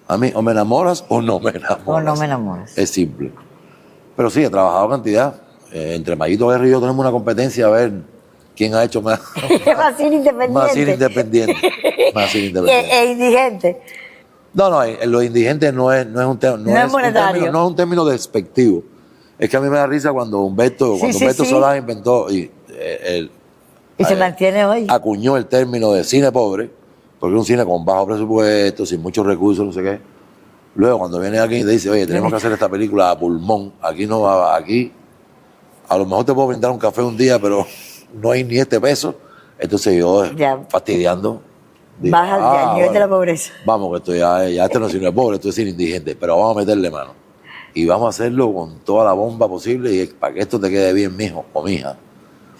A mí o me enamoras o no me enamoras. O no me enamoras. Es simple. Pero sí, he trabajado cantidad. Entre Mayito Guerra y yo tenemos una competencia a ver quién ha hecho más, Más cine independiente. más cine independiente. Más cine independiente. E indigente. No, lo indigente no es un tema, No es monetario. no es un término despectivo. Es que a mí me da risa cuando Humberto, Sí, sí, sí. Solás inventó y se mantiene hoy. acuñó el término de cine pobre, porque es un cine con bajo presupuesto, sin muchos recursos, no sé qué. Luego cuando viene aquí y te dice, oye, tenemos que hacer esta película a pulmón, aquí no va, aquí a lo mejor te puedo brindar un café un día, pero no hay ni este peso. Entonces yo, Ya. fastidiando, digo, Baja al nivel de la pobreza. Vamos, que esto ya esto no es cine pobre, esto es cine indigente, pero vamos a meterle mano. Y vamos a hacerlo con toda la bomba posible y para que esto te quede bien, mijo o mija.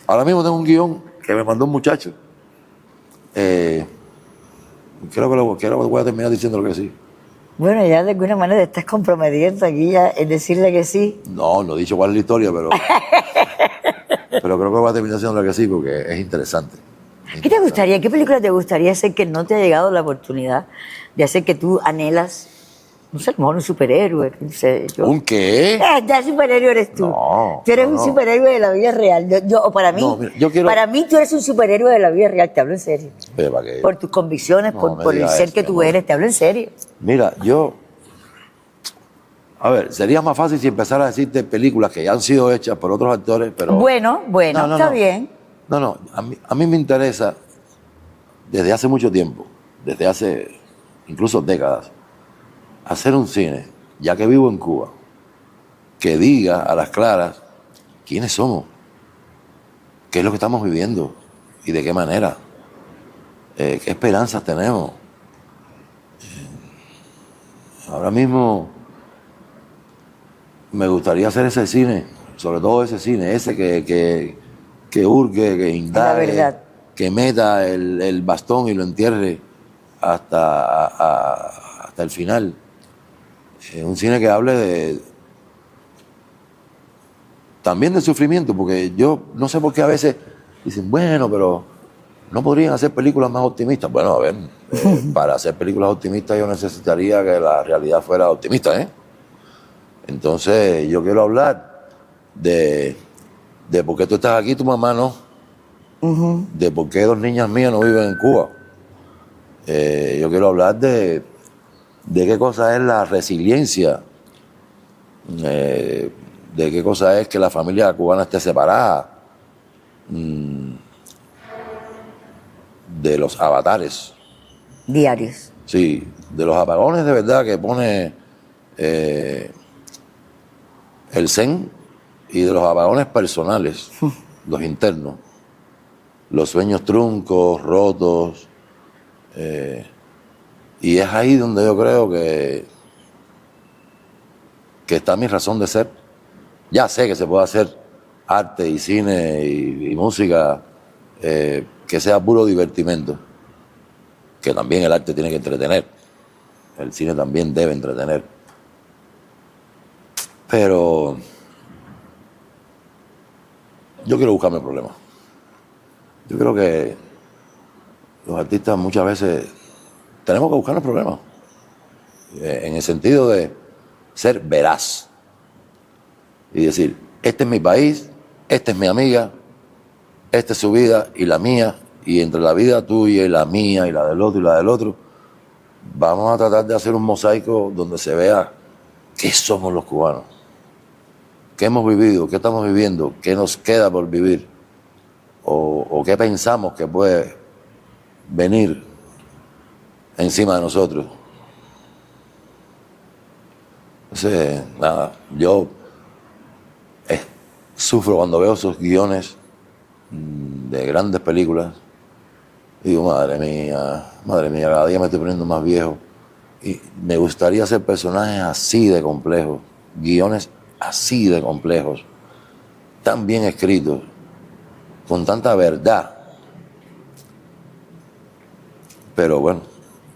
Ahora mismo tengo un guión que me mandó un muchacho. Creo que voy a terminar diciéndole que sí. Bueno, ya de alguna manera estás comprometiendo aquí ya en decirle que sí. No he dicho cuál es la historia, pero creo que voy a terminar diciéndole que sí porque es interesante. ¿Qué te gustaría, qué película te gustaría hacer que no te ha llegado la oportunidad de hacer que tú anhelas? No sé, a lo mejor un superhéroe, no sé. ¿Un qué? Ya superhéroe eres tú. No, Tú eres no, un no. superhéroe de la vida real. O para mí, No, mira, yo quiero- para mí tú eres un superhéroe de la vida real, te hablo en serio. Oye, ¿para qué? Por tus convicciones, No por me el digas ser eso, que mi tú amor. eres, te hablo en serio. Mira, a ver, sería más fácil si empezara a decirte películas que ya han sido hechas por otros actores, pero... Bueno, No, está bien. No, a mí me interesa desde hace mucho tiempo, desde hace incluso décadas, hacer un cine, ya que vivo en Cuba, que diga a las claras quiénes somos, qué es lo que estamos viviendo y de qué manera, qué esperanzas tenemos. Ahora mismo me gustaría hacer ese cine, sobre todo ese cine, ese que hurgue, que indague, verdad. que meta el bastón y lo entierre hasta el final. Un cine que hable también de sufrimiento, porque yo no sé por qué a veces dicen, bueno, pero no podrían hacer películas más optimistas. Bueno, a ver, para hacer películas optimistas yo necesitaría que la realidad fuera optimista, ¿eh? Entonces yo quiero hablar de por qué tú estás aquí, tu mamá no, de por qué 2 niñas mías no viven en Cuba. Yo quiero hablar de qué cosa es la resiliencia, de qué cosa es que la familia cubana esté separada, de los avatares, Diarios. sí, de los apagones de verdad que pone el Zen y de los apagones personales, los internos, los sueños truncos, rotos, y es ahí donde yo creo que está mi razón de ser. Ya sé que se puede hacer arte y cine y música que sea puro divertimento, que también el arte tiene que entretener, el cine también debe entretener, pero yo quiero buscarme problemas. Yo creo que los artistas muchas veces tenemos que buscarnos problemas, en el sentido de ser veraz y decir, este es mi país, esta es mi amiga, esta es su vida y la mía, y entre la vida tuya y la mía y la del otro y la del otro, vamos a tratar de hacer un mosaico donde se vea qué somos los cubanos, qué hemos vivido, qué estamos viviendo, qué nos queda por vivir, o qué pensamos que puede venir encima de nosotros. Entonces, nada, yo sufro cuando veo esos guiones de grandes películas. Y digo, madre mía, cada día me estoy poniendo más viejo. Y me gustaría hacer personajes así de complejos, guiones así de complejos, tan bien escritos, con tanta verdad. Pero bueno,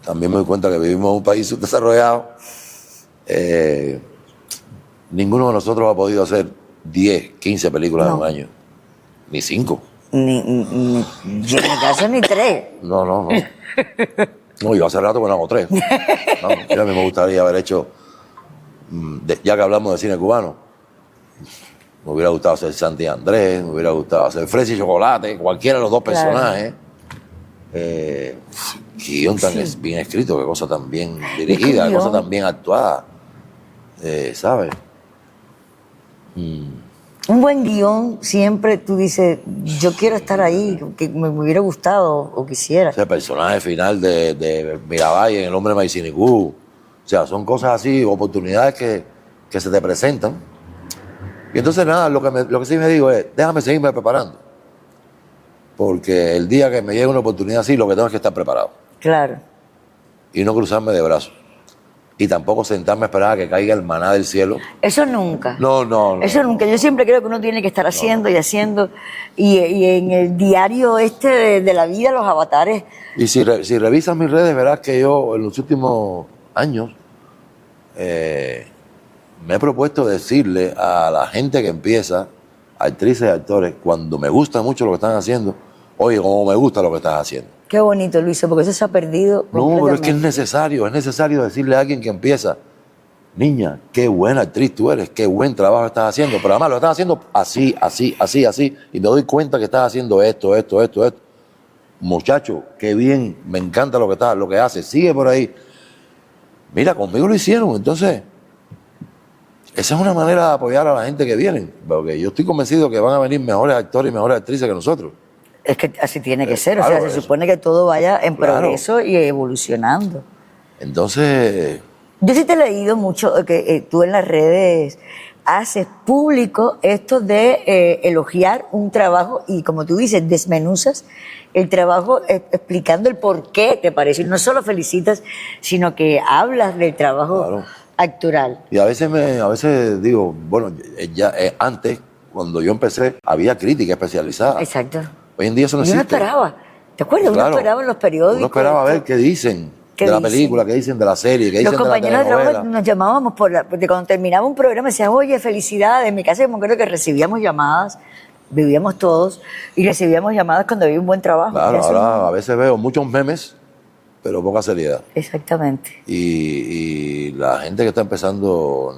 también me doy cuenta que vivimos en un país subdesarrollado. Ninguno de nosotros ha podido hacer 10, 15 películas en un año, ni 5. Ni yo en mi caso ni 3. No. No, yo hace rato que no hago 3. No, mira, a mí me gustaría haber hecho, ya que hablamos de cine cubano, me hubiera gustado hacer Santi Andrés, me hubiera gustado hacer Fresa y Chocolate, cualquiera de los dos personajes. Guión tan bien escrito, qué cosa tan bien dirigida, qué cosa tan bien actuada. ¿Sabes? Un buen guión, siempre tú dices, yo quiero estar ahí, que me hubiera gustado o quisiera. Ese personaje final de Mirabai en El hombre de Maicinicú. O sea, son cosas así, oportunidades que se te presentan. Y entonces nada, lo que sí me digo es, déjame seguirme preparando. Porque el día que me llegue una oportunidad así, lo que tengo es que estar preparado. Claro. Y no cruzarme de brazos. Y tampoco sentarme a esperar a que caiga el maná del cielo. Eso nunca. No. Eso nunca. Yo siempre creo que uno tiene que estar haciendo y haciendo. Y en el diario de la vida, los avatares. Y si revisas mis redes, verás que yo en los últimos años me he propuesto decirle a la gente que empieza, actrices y actores, cuando me gusta mucho lo que están haciendo, oye, como me gusta lo que estás haciendo. Qué bonito, Luisa, porque eso se ha perdido. No, pero es que es necesario decirle a alguien que empieza, niña, qué buena actriz tú eres, qué buen trabajo estás haciendo, pero además lo estás haciendo así, y me doy cuenta que estás haciendo esto. Muchacho, qué bien, me encanta lo que haces, sigue por ahí. Mira, conmigo lo hicieron, entonces, esa es una manera de apoyar a la gente que viene, porque yo estoy convencido que van a venir mejores actores y mejores actrices que nosotros. Es que así tiene que ser, claro, o sea, se supone que todo vaya en progreso y evolucionando. Entonces... Yo sí te he leído mucho que tú en las redes haces público esto de elogiar un trabajo y, como tú dices, desmenuzas el trabajo explicando el por qué te parece. Y no solo felicitas, sino que hablas del trabajo actoral. Y a veces digo, bueno, antes, cuando yo empecé, había crítica especializada. Exacto. Hoy en día eso no existe. Uno esperaba, ¿te acuerdas? Claro, uno esperaba en los periódicos. Uno esperaba ver qué dicen de la película, qué dicen de la serie, qué dicen de la telenovela. Los compañeros de trabajo nos llamábamos porque cuando terminaba un programa decían, oye, felicidades. En mi casa me acuerdo que recibíamos llamadas, vivíamos todos, y recibíamos llamadas cuando había un buen trabajo. Claro, ahora a veces veo muchos memes, pero poca seriedad. Exactamente. Y la gente que está empezando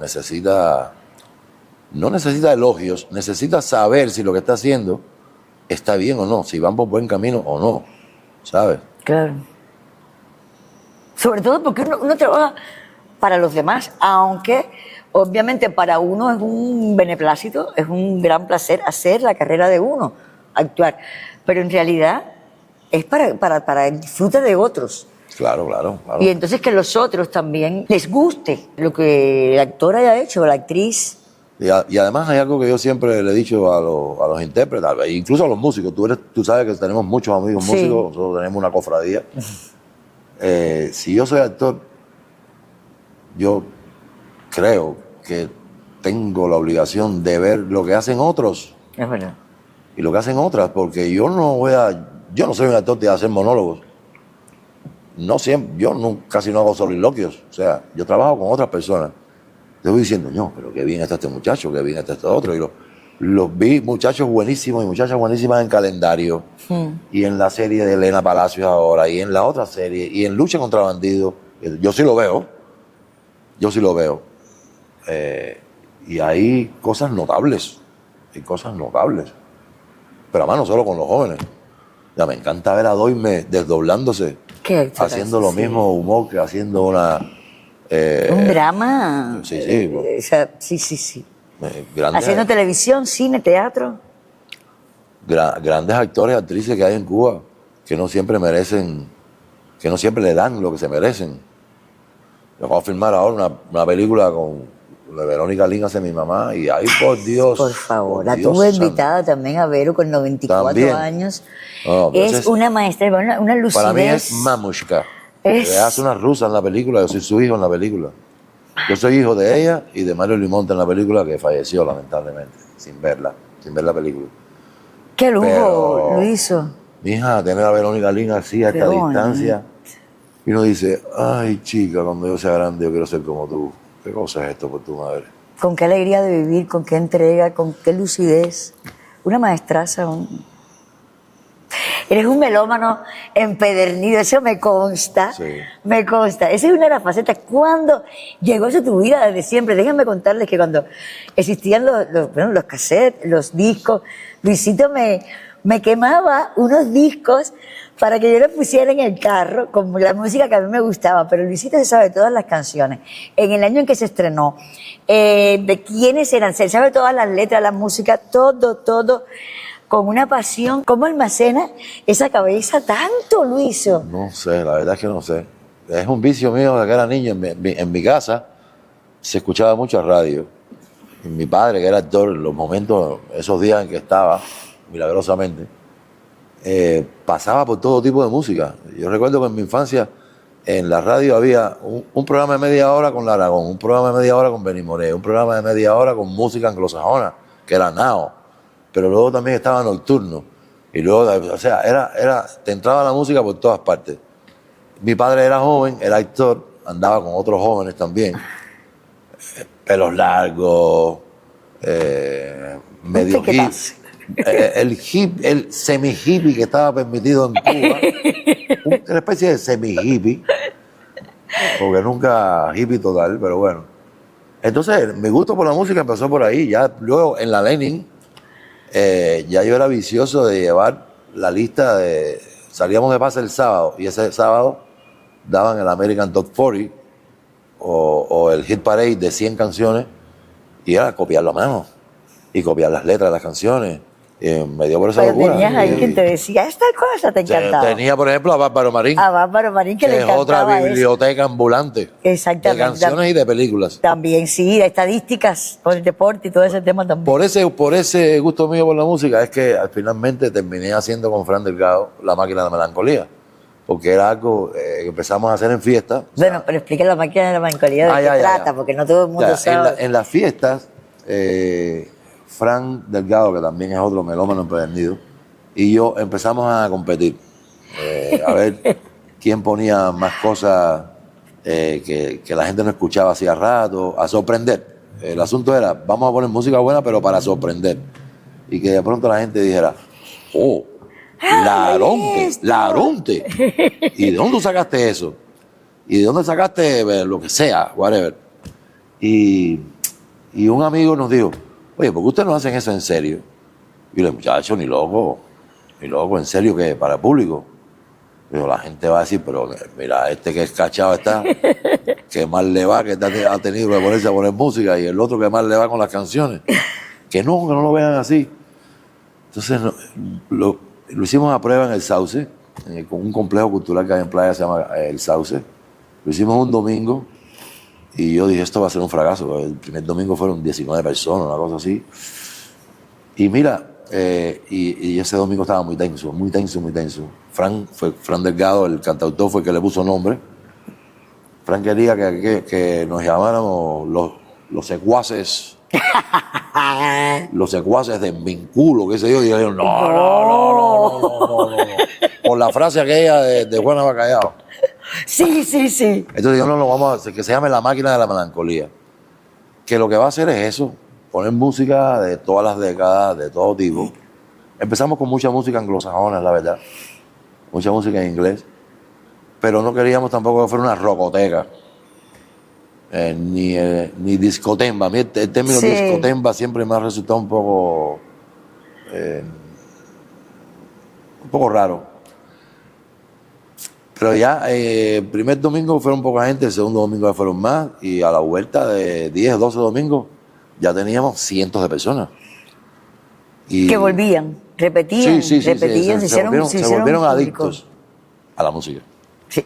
no necesita elogios, necesita saber si lo que está haciendo está bien o no, si van por buen camino o no, ¿sabes? Claro. Sobre todo porque uno trabaja para los demás, aunque obviamente para uno es un beneplácito, es un gran placer hacer la carrera de uno, actuar, pero en realidad es para el disfrute de otros. Claro. Y entonces que los otros también les guste lo que el actor haya hecho o la actriz. Y además hay algo que yo siempre le he dicho a los intérpretes, incluso a los músicos. Tú sabes que tenemos muchos amigos músicos, nosotros tenemos una cofradía. Si yo soy actor, yo creo que tengo la obligación de ver lo que hacen otros. Es verdad. Y lo que hacen otras, porque yo no soy un actor de hacer monólogos. No siempre, casi no hago soliloquios. O sea, yo trabajo con otras personas. Te voy diciendo, no, pero qué bien está este muchacho, qué bien está este otro. Y los vi muchachos buenísimos y muchachas buenísimas en Calendario. Y en la serie de Elena Palacios ahora, y en la otra serie, y en Lucha contra Bandidos. Yo sí lo veo. Y hay cosas notables. Pero además no solo con los jóvenes. Ya me encanta ver a Doime desdoblándose, haciendo lo mismo humor que haciendo un drama. Sí. Sí. Haciendo televisión, cine, teatro. Grandes actores y actrices que hay en Cuba que no siempre le dan lo que se merecen. Yo voy a filmar ahora una película con de Verónica Lin hace mi mamá y ay, por Dios. Por favor, la Dios tuve santo. invitada también a Vero con 94 También. años. No, pero Es una maestra, una lucidez. Para mí es Mamushka. Es- Hace una rusa en la película, yo soy su hijo en la película. Yo soy hijo de ella y de Mario Limonte en la película, que falleció lamentablemente, sin ver la película. Qué lujo Pero- lo hizo. Mi hija, tener a Verónica Lin así a Qué esta bonito. distancia, y uno dice, ay chica, cuando yo sea grande yo quiero ser como tú. ¿Qué cosa es esto por tu madre? Con qué alegría de vivir, con qué entrega, con qué lucidez. Una maestraza. Eres un melómano empedernido, eso me consta. Sí. Me consta. Esa es una de las facetas. ¿Cuándo llegó eso a tu vida desde siempre? Déjenme contarles que cuando existían los cassettes, los discos, Luisito me quemaba unos discos para que yo los pusiera en el carro con la música que a mí me gustaba, pero Luisito se sabe todas las canciones. En el año en que se estrenó, de quiénes eran, se sabe todas las letras, la música, todo, con una pasión. ¿Cómo almacena esa cabeza tanto, Luiso? No sé, la verdad es que no sé. Es un vicio mío de que era niño. En mi casa se escuchaba mucha radio. Y mi padre, que era actor, en los momentos, esos días en que estaba, milagrosamente, pasaba por todo tipo de música. Yo recuerdo que en mi infancia en la radio había un programa de media hora con La Aragón, un programa de media hora con Benny Moré, un programa de media hora con música anglosajona, que era Nao, pero luego también estaba Nocturno. Y luego, o sea, te entraba la música por todas partes. Mi padre era joven, era actor, andaba con otros jóvenes también, pelos largos, medio ¿Qué hippie. pasa? El semi-hippie que estaba permitido en Cuba, una especie de semi-hippie, porque nunca hippie total, pero bueno. Entonces, mi gusto por la música empezó por ahí. Ya luego en la Lenin, ya yo era vicioso de llevar la lista de... Salíamos de pase el sábado y ese sábado daban el American Top 40 o el Hit Parade de 100 canciones y era copiarlo a mano y copiar las letras de las canciones. Me dio por esa Pero locura. tenías ahí quien te decía, esta cosa te encantaba. Tenía, por ejemplo, a Bárbaro Marín, A Bárbaro Marín que le que es otra encantaba eso. biblioteca ambulante Exactamente. de canciones y de películas. También, sí, de estadísticas con el deporte y todo ese tema también. Por ese gusto mío por la música es que finalmente terminé haciendo con Fran Delgado La Máquina de la Melancolía, porque era algo que empezamos a hacer en fiestas. Bueno, pero explica la máquina de la melancolía de qué trata, porque no todo el mundo Ya, sabe. en las fiestas, Fran Delgado, que también es otro melómano empedernido, y yo empezamos a competir, a ver quién ponía más cosas que la gente no escuchaba hacía rato, a sorprender. El asunto era, vamos a poner música buena, pero para sorprender. Y que de pronto la gente dijera, oh, Laronte. ¿Y de dónde tú sacaste eso? ¿Y de dónde sacaste lo que sea, whatever? Y un amigo nos dijo, oye, ¿por qué ustedes no hacen eso en serio? Y yo le dije, muchacho, ni loco, ¿en serio qué? ¿Para el público? Digo, la gente va a decir, pero mira, este que es cachado está, que más le va, que ha tenido que ponerse a poner música, y el otro que más le va con las canciones. Que no lo vean así. Entonces lo hicimos a prueba en el Sauce, con un complejo cultural que hay en Playa que se llama el Sauce. Lo hicimos un domingo y yo dije, esto va a ser un fracaso. El primer domingo fueron 19 personas, una cosa así. Y mira, y ese domingo estaba muy tenso. Fran Delgado, el cantautor, fue el que le puso nombre. Fran quería que nos llamáramos los secuaces. Los secuaces de Vinculo, qué sé yo. Y yo dije, no. Por la frase aquella de Juana Bacallao. Sí. Entonces yo no lo vamos a hacer, que se llame La Máquina de la Melancolía. Que lo que va a hacer es eso, poner música de todas las décadas, de todo tipo. Empezamos con mucha música anglosajona, la verdad. Mucha música en inglés. Pero no queríamos tampoco que fuera una rocoteca. Ni discotemba. A mí el término discotemba siempre me ha resultado un poco raro. Pero ya, el primer domingo fueron poca gente, el segundo domingo ya fueron más, y a la vuelta de 10, 12 domingos ya teníamos cientos de personas. Y que volvían, repetían, se hicieron volvieron público. adictos a la música. Sí.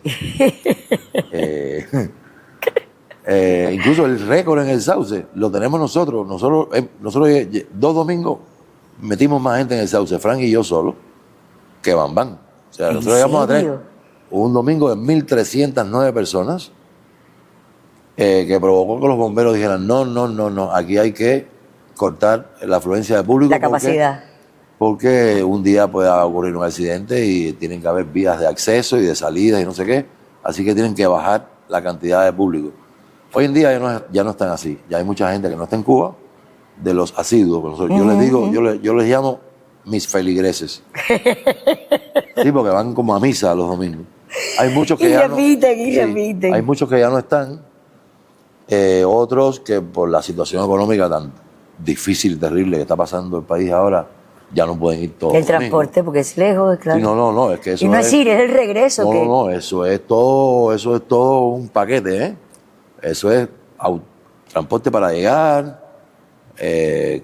Incluso el récord en el Sauce lo tenemos nosotros. Nosotros 2 domingos metimos más gente en el Sauce, Frank y yo solo, que Bam Bam. O sea, ¿En nosotros llegamos a tener serio? un domingo de 1.309 personas que provocó que los bomberos dijeran, no, aquí hay que cortar la afluencia de público. La capacidad. Porque un día puede ocurrir un accidente y tienen que haber vías de acceso y de salida y no sé qué, así que tienen que bajar la cantidad de público. Hoy en día ya no están así, ya hay mucha gente que no está en Cuba, de los asiduos. Yo les digo, yo les llamo mis feligreses. Sí, porque van como a misa los domingos. Hay muchos que repiten. Hay muchos que ya no están, otros que por la situación económica tan difícil, terrible que está pasando el país ahora, ya no pueden ir todos. El transporte, porque es lejos, claro. Sí, no, es que eso y no es ir, es el regreso. No, eso es todo un paquete, ¿eh? Eso es transporte para llegar,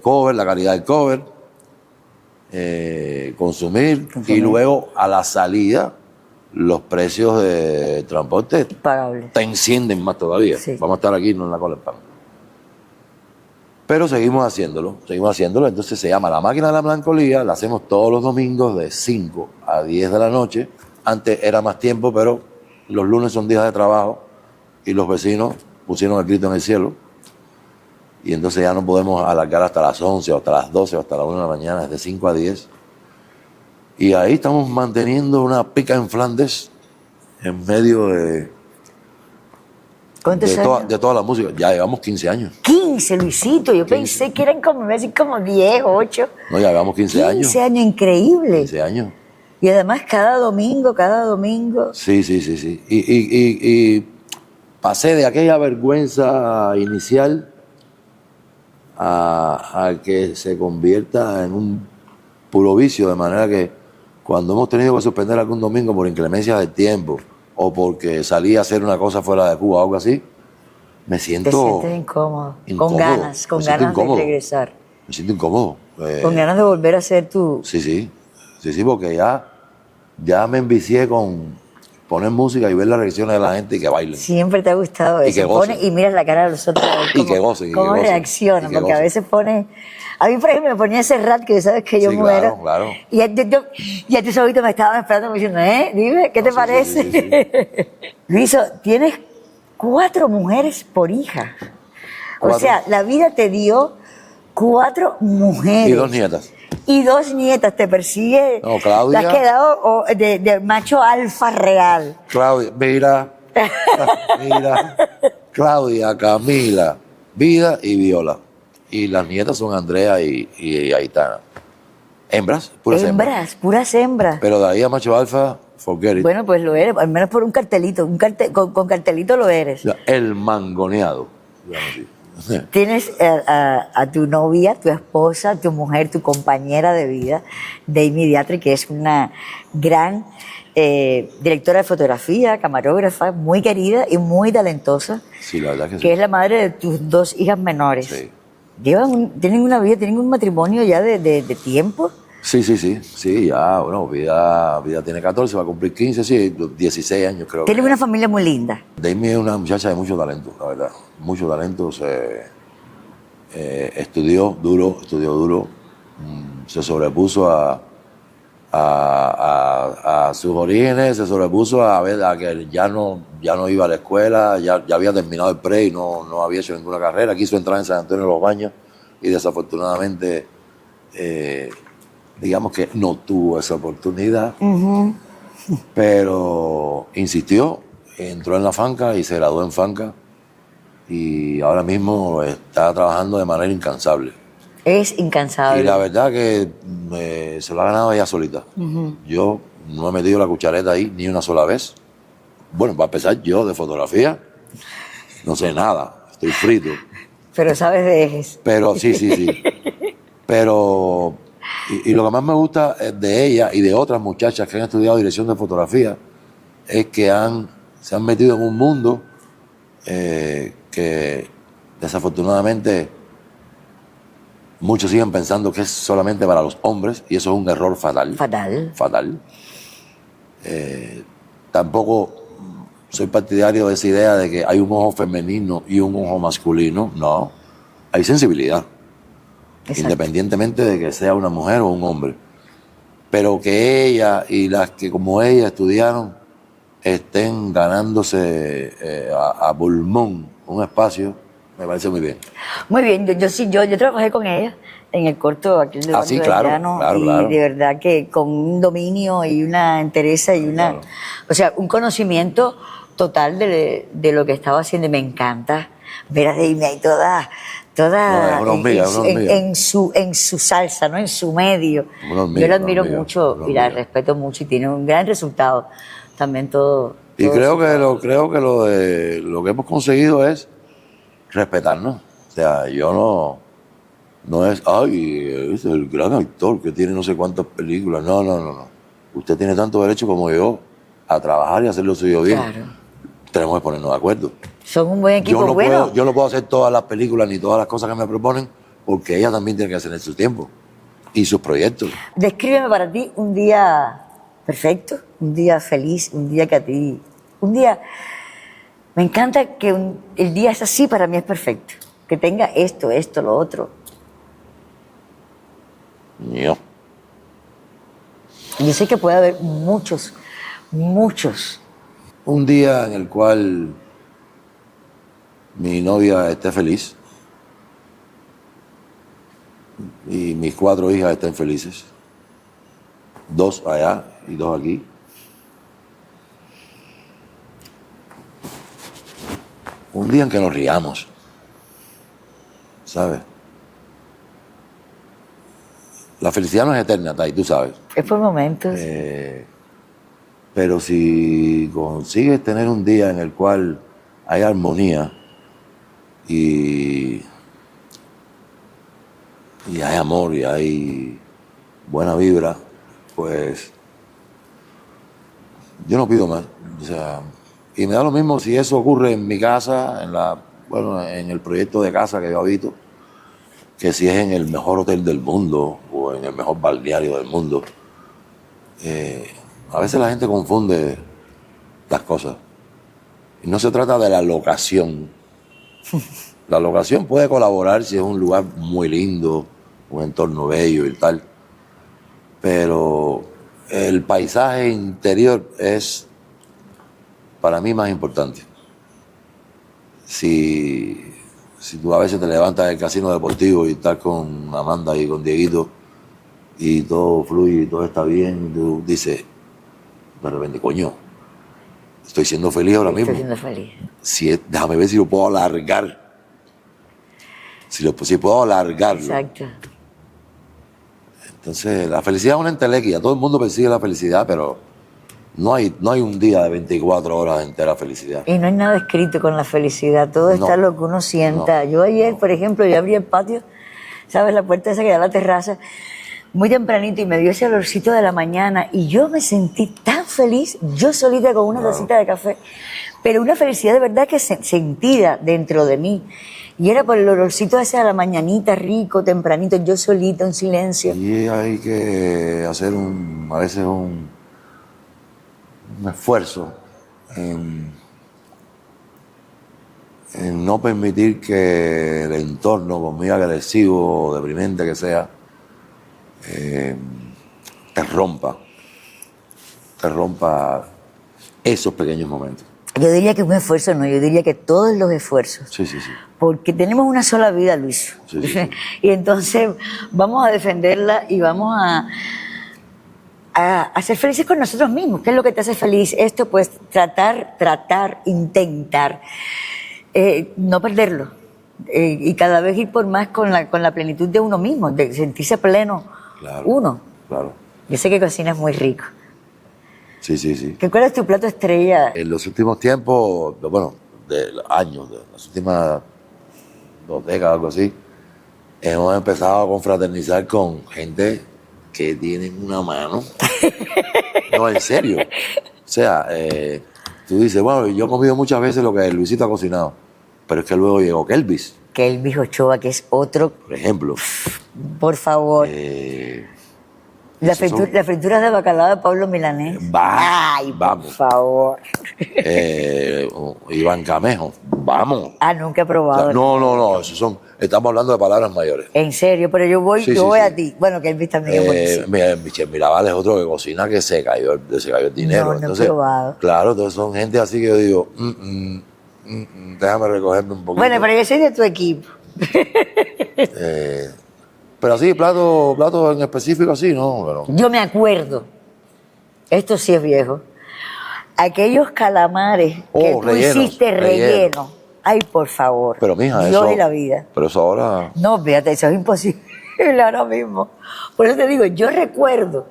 cover, la calidad del cover, consumir, y luego a la salida los precios de transporte Impagable. te encienden más todavía. Sí. Vamos a estar aquí, no en la cola del pan. Pero seguimos haciéndolo. Entonces se llama La Máquina de la Melancolía, la hacemos todos los domingos de 5 a 10 de la noche. Antes era más tiempo, pero los lunes son días de trabajo y los vecinos pusieron el grito en el cielo. Y entonces ya no podemos alargar hasta las 11 o hasta las 12 o hasta la 1 de la mañana, es de 5 a 10. Y ahí estamos manteniendo una pica en Flandes en medio de ¿Cuántos años? de toda la música. Ya llevamos 15 años. 15, Luisito. Yo pensé que eran como, me iba a decir como 10, 8. No, ya llevamos 15 años. 15 años, increíble. 15 años. Y además cada domingo. Sí. Y pasé de aquella vergüenza inicial a que se convierta en un puro vicio, de manera que cuando hemos tenido que suspender algún domingo por inclemencia del tiempo o porque salí a hacer una cosa fuera de Cuba o algo así, me siento Te sientes incómodo. Con ganas de regresar. Me siento incómodo. Con ganas de volver a hacer tu... Sí, porque ya me envicié con poner música y ver las reacciones de la gente y que bailen. Siempre te ha gustado Y eso. que gocen. Y miras la cara de los otros. Y que gocen. Cómo reaccionan, porque a veces pone... A mí, por ejemplo, me ponía ese rat que sabes que yo Sí, muero. claro. Y a ti solito me estaban esperando diciendo, dime, ¿qué te parece? Sí. Luiso, tienes 4 mujeres por hija. O 4. sea, la vida te dio 4 mujeres. Y 2 nietas. Y 2 nietas, te persigue. No, Claudia. Te has quedado de macho alfa real. Claudia, mira. Claudia, Camila, Vida y Viola. Y las nietas son Andrea y Aitana. Hembras, puras hembras. Puras hembras. Pero de ahí a macho alfa, forget it. Bueno, pues lo eres, al menos por un cartelito. Con cartelito lo eres. El mangoneado. Digamos así. Tienes a tu novia, tu esposa, tu mujer, tu compañera de vida, Damie Diatri, que es una gran directora de fotografía, camarógrafa, muy querida y muy talentosa. Sí, la verdad que sí. Que es la madre de tus 2 hijas menores. Sí. Tienen una vida, tienen un matrimonio ya de tiempo. Sí, ya, bueno, Vida tiene 14, va a cumplir 15, sí, 16 años creo. Tienen una familia muy linda. Damie es una muchacha de mucho talento, la verdad, mucho talento, estudió duro, se sobrepuso a sus orígenes, se sobrepuso a que ya no iba a la escuela, ya había terminado el pre y no había hecho ninguna carrera, quiso entrar en San Antonio de los Baños y desafortunadamente digamos que no tuvo esa oportunidad, pero insistió, entró en la Fanca y se graduó en Fanca y ahora mismo está trabajando de manera incansable. Es incansable. Y la verdad que se lo ha ganado ella solita. Yo no he metido la cuchareta ahí ni una sola vez. Bueno, para empezar, yo de fotografía no sé nada, estoy frito. Pero sabes de ejes. Pero sí. Pero, y lo que más me gusta de ella y de otras muchachas que han estudiado dirección de fotografía es que se han metido en un mundo que desafortunadamente muchos siguen pensando que es solamente para los hombres y eso es un error fatal. Fatal. Tampoco soy partidario de esa idea de que hay un ojo femenino y un ojo masculino. No, hay sensibilidad, Exacto. independientemente de que sea una mujer o un hombre. Pero que ella y las que como ella estudiaron estén ganándose a pulmón un espacio, me parece muy bien. Muy bien, yo trabajé con ella en el corto aquel de Ah, sí, Eduardo claro, Galeano, claro, y claro. de verdad que con un dominio y una entereza y una, Claro. o sea, un conocimiento total de lo que estaba haciendo, y me encanta ver a Amy ahí toda No, es una hormiga, es una hormiga. en su salsa, ¿no? En su medio. Una hormiga, Yo la una admiro hormiga, mucho una y la hormiga. respeto mucho, y tiene un gran resultado también todo. Y todo creo su que trabajo. lo que hemos conseguido es respetarnos. O sea, yo no es, ay, es el gran actor que tiene no sé cuántas películas. No, no, no, no. Usted tiene tanto derecho como yo a trabajar y hacer lo suyo bien. Claro. Tenemos que ponernos de acuerdo. Son un buen equipo. Bueno, Yo no puedo hacer todas las películas ni todas las cosas que me proponen, porque ella también tiene que hacer en su tiempo y sus proyectos. descríbeme para ti un día perfecto, un día feliz, un día que a ti, un día, me encanta que el día es así, para mí es perfecto, que tenga esto, lo otro. Yo. Yo sé que puede haber muchos, muchos. Un día en el cual mi novia esté feliz y mis 4 hijas estén felices. 2 allá y 2 aquí. Un día en que nos riamos, ¿sabes? La felicidad no es eterna, Tai, tú sabes. Es por momentos. Pero si consigues tener un día en el cual hay armonía y hay amor y hay buena vibra, pues yo no pido más. O sea, y me da lo mismo si eso ocurre en mi casa, en el proyecto de casa que yo habito, que si es en el mejor hotel del mundo o en el mejor balneario del mundo. A veces la gente confunde las cosas. Y no se trata de la locación. La locación puede colaborar si es un lugar muy lindo, un entorno bello y tal. Pero el paisaje interior es para mí más importante. Si tú a veces te levantas del casino deportivo y estás con Amanda y con Dieguito y todo fluye y todo está bien, tú dices, de repente, coño, estoy siendo feliz ahora Estoy mismo. siendo feliz. Déjame ver si lo puedo alargar. Si puedo alargarlo. Exacto. Entonces, la felicidad es una entelequia. Todo el mundo persigue la felicidad, pero no hay un día de 24 horas de entera felicidad. Y no hay nada escrito con la felicidad, todo No. está lo que uno sienta. No. Yo ayer, No. por ejemplo, yo abrí el patio, ¿sabes? La puerta esa que da a la terraza, muy tempranito, y me dio ese olorcito de la mañana, y yo me sentí tan feliz, yo solita con una tacita de café, pero una felicidad de verdad que sentida dentro de mí. Y era por el olorcito ese de la mañanita, rico, tempranito, yo solita, en silencio. Y hay que hacer a veces un esfuerzo en no permitir que el entorno, por muy agresivo o deprimente que sea, te rompa esos pequeños momentos. Yo diría que un esfuerzo no, yo diría que todos los esfuerzos. Sí, sí, sí. Porque tenemos una sola vida, Luis. Sí, sí, sí. Y entonces vamos a defenderla y vamos a ser felices con nosotros mismos. ¿Qué es lo que te hace feliz? Esto, pues, tratar, intentar, no perderlo. Y cada vez ir por más con la plenitud de uno mismo, de sentirse pleno Claro. uno. Claro. Yo sé que cocinas muy rico. Sí, sí, sí. ¿Cuál es tu plato estrella? En los últimos tiempos, bueno, de los años, de las últimas 2 décadas, algo así, hemos empezado a confraternizar con gente que tienen una mano. No, en serio. O sea, tú dices, bueno, yo he comido muchas veces lo que Luisito ha cocinado, pero es que luego llegó Kelvis, Kelvis Ochoa, que es otro, por ejemplo. por favor. La fritura de bacalao de Pablo Milanés. Ay, vamos. por favor. Iván Camejo, vamos. Ah, nunca he O probado. sea, no, estamos hablando de palabras mayores. En serio, pero yo voy, Sí, yo sí, voy sí. a ti. Bueno, que Elvis también es buenísimo. Michel Mirabal es otro que cocina que se cayó el dinero. No he Entonces, probado. claro, entonces son gente así que yo digo, déjame recogerme un poquito. Bueno, pero yo soy de tu equipo. Pero así, plato en específico así, ¿no? Pero, Yo me acuerdo, esto sí es viejo, aquellos calamares que tú rellenos, hiciste rellenos. relleno. Ay, por favor. pero mija, Dios eso. y la vida. Pero eso ahora. No, fíjate, eso es imposible ahora mismo. Por eso te digo, yo recuerdo.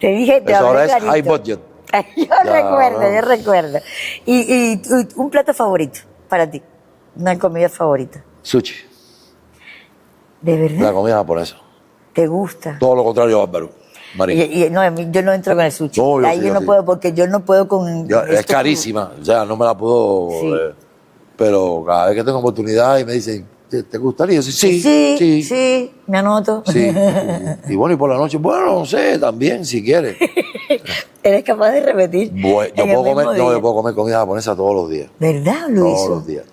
Te dije, te Eso hablé ahora es clarito. high budget. Yo Ya, recuerdo, no. yo recuerdo. Y un plato favorito para ti, una comida favorita. Sushi, ¿De la verdad? comida japonesa. ¿Te gusta? Todo lo contrario, Bárbaro. María. No, a mí, yo no entro con el sushi. No, yo Ahí sí, yo yo no sí. puedo, porque yo no puedo con... Es esto carísima, o sea, no me la puedo. Sí. Pero cada vez que tengo oportunidad y me dicen, ¿te gustaría? Yo, Sí, me anoto. Sí. Y bueno, y por la noche, bueno, no sé, también, si quieres. ¿Eres capaz de repetir? Yo en el puedo mismo comer, día? yo puedo comer comida japonesa todos los días. ¿Verdad, Luis?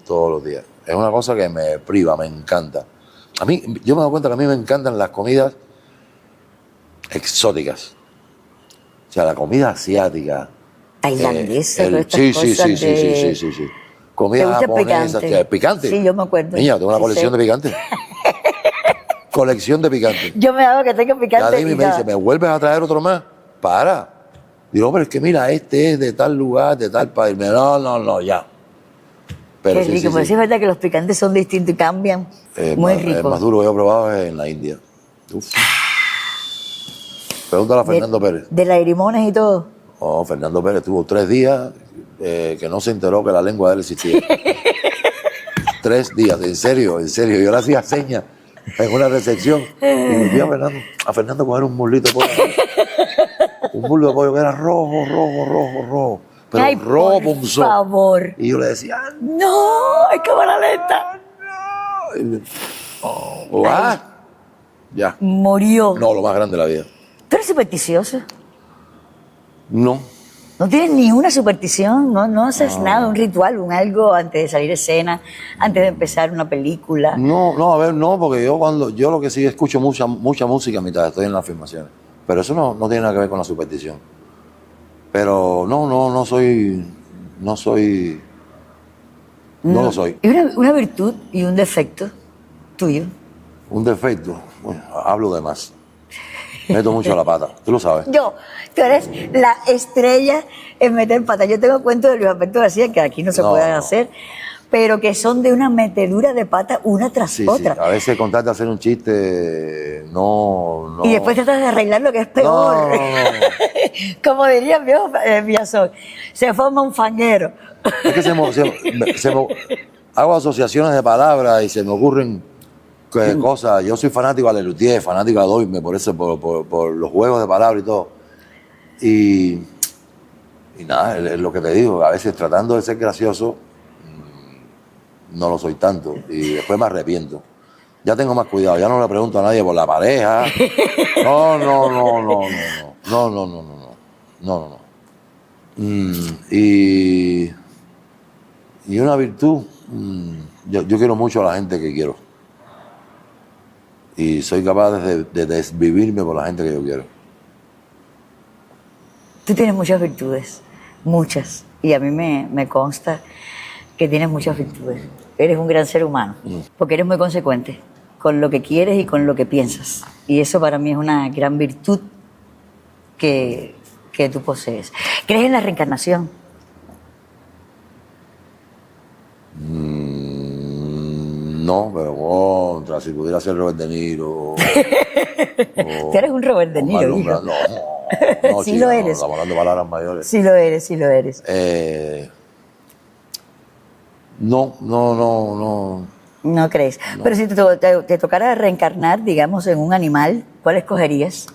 Todos los días. Es una cosa que me priva, me encanta. A mí, yo me doy cuenta que a mí me encantan las comidas exóticas. O sea, la comida asiática. Tailandesa, todas estas sí, cosas de- sí. ¿Te Comida gusta el japonesa, picante? picante. Sí, yo me acuerdo. Niña, tengo una Sí, colección sé. de picante. Colección de picante. Yo me hago que tenga Ya picante Dimi y me nada. dice, ¿me vuelves a traer otro más? Para. Digo, pero es que mira, este es de tal lugar, de tal país. No, ya. Pero Qué sí, rico, sí, pero sí. sí es verdad que los picantes son distintos y cambian. Muy El rico. más duro que yo he probado es en la India. Uf. Pregúntale a Fernando Pérez. De lagrimones y todo. Oh, Fernando Pérez tuvo 3 días que no se enteró que la lengua de él existía. 3 días, en serio. Yo le hacía señas en una recepción y vi a Fernando coger un mulito de pollo. Un muslo de pollo que era rojo. Pero Ay, rojo, por punzón. favor. Y yo le decía, No, es cámara lenta. Ya. Murió. No, lo más grande de la vida. ¿Tú eres supersticioso? No. ¿No tienes ni una superstición? ¿No haces nada, un ritual, un algo antes de salir de escena, antes de empezar una película? No, a ver, no, porque yo lo que sí escucho mucha música mientras estoy en las filmaciones. Pero eso no tiene nada que ver con la superstición. Pero no lo soy. ¿Y una virtud y un defecto tuyo? Un defecto, bueno, hablo de más. Meto mucho la pata, tú lo sabes. Tú eres la estrella en meter pata. Yo tengo cuentos de Luis Alberto García que aquí no se pueden hacer, pero que son de una metedura de pata una tras Sí, otra. a veces contarte hacer un chiste, no. Y después tratas de arreglar lo que es peor. No. Como diría el viejo Villazón, se forma un fanguero. Es que hago asociaciones de palabras y se me ocurren cosas. Yo soy fanático a Lelutier, fanático a Doime, por los juegos de palabras y todo. Y nada, es lo que te digo, a veces tratando de ser gracioso, no lo soy tanto. Y después me arrepiento. Ya tengo más cuidado, ya no le pregunto a nadie por la pareja. No. Y una virtud, yo quiero mucho a la gente que quiero. Y soy capaz de desvivirme por la gente que yo quiero. Tú tienes muchas virtudes, muchas. Y a mí me consta que tienes muchas virtudes. Eres un gran ser humano, porque eres muy consecuente con lo que quieres y con lo que piensas. Y eso para mí es una gran virtud que tú posees. ¿Crees en la reencarnación? No, pero contra, si pudiera ser Robert De Niro. Tú eres un Robert De Niro, hijo. No, Sí chica, lo eres. estamos hablando de palabras mayores. Sí lo eres, sí lo eres. No. No crees. Pero si te tocara reencarnar, digamos, en un animal, ¿cuál escogerías?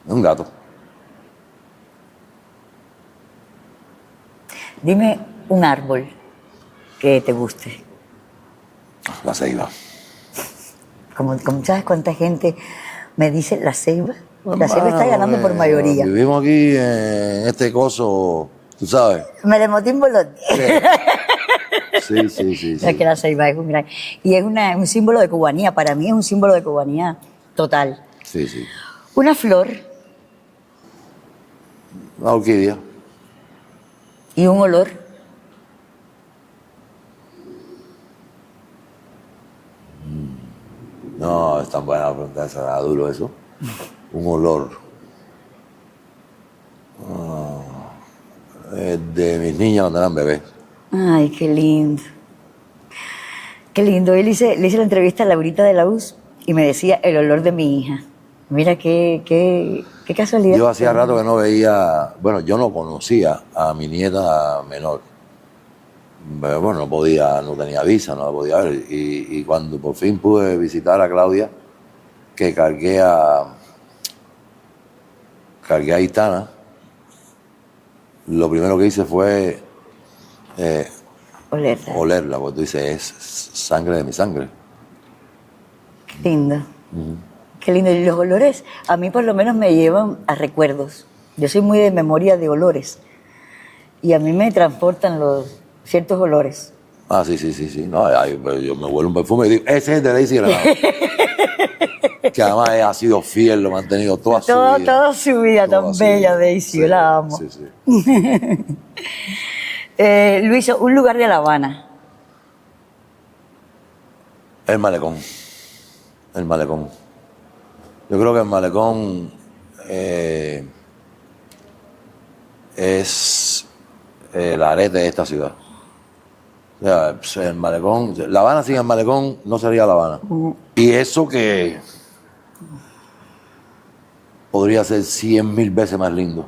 Un gato. Dime un árbol que te guste. La ceiba. Como sabes cuánta gente me dice la ceiba. La ceiba está ganando por mayoría. Vivimos aquí en este coso, tú sabes. Me le moté un bolote. Sí. Es que la ceiba es un gran... Y es un símbolo de cubanía. Para mí es un símbolo de cubanía total. Sí. Una flor Una orquídea. y un olor. No, es tan buena la pregunta esa, da duro eso. Un olor. De mis niñas cuando eran bebés. Ay, qué lindo. Qué lindo. Hoy le hice la entrevista a Laurita de la US y me decía el olor de mi hija. Mira qué casualidad. Yo hacía rato que no veía, bueno, yo no conocía a mi nieta menor. Pero bueno, no tenía visa, no la podía ver. Y cuando por fin pude visitar a Claudia, que cargué a Itana, lo primero que hice fue olerla, porque tú dices, es sangre de mi sangre. Qué lindo. Qué lindo. Y los olores, a mí por lo menos me llevan a recuerdos. Yo soy muy de memoria de olores. Y a mí me transportan ciertos olores. Ah, sí. No, pero yo me huelo un perfume y digo, ese es el de Daisy Granado. Que además ha sido fiel, lo ha mantenido toda su vida. Toda su vida tan bella, Daisy, yo la amo. Sí. Luiso, un lugar de La Habana. El malecón. Yo creo que el malecón es el arete de esta ciudad. O sea, el malecón, La Habana sin el malecón no sería La Habana. Y eso que podría ser 100.000 veces más lindo.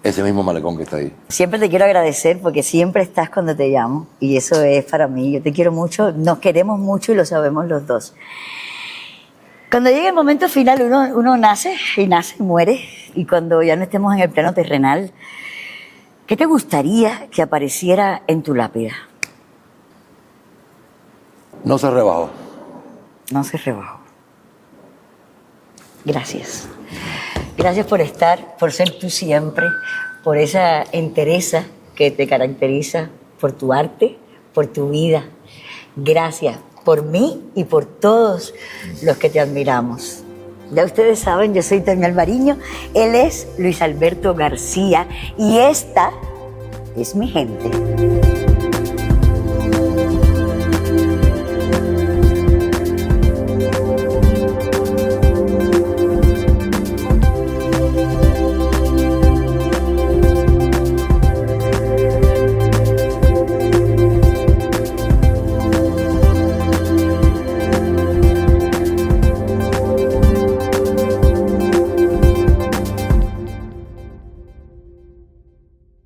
Ese mismo malecón que está ahí. Siempre te quiero agradecer porque siempre estás cuando te llamo y eso es para mí. Yo te quiero mucho, nos queremos mucho y lo sabemos los dos. Cuando llegue el momento final uno nace y muere y cuando ya no estemos en el plano terrenal, ¿qué te gustaría que apareciera en tu lápida? No se rebajó. No se rebajó. Gracias. Gracias por estar, por ser tú siempre, por esa entereza que te caracteriza, por tu arte, por tu vida. Gracias por mí y por todos los que te admiramos. Ya ustedes saben, yo soy Tania Alvariño, él es Luis Alberto García y esta es mi gente.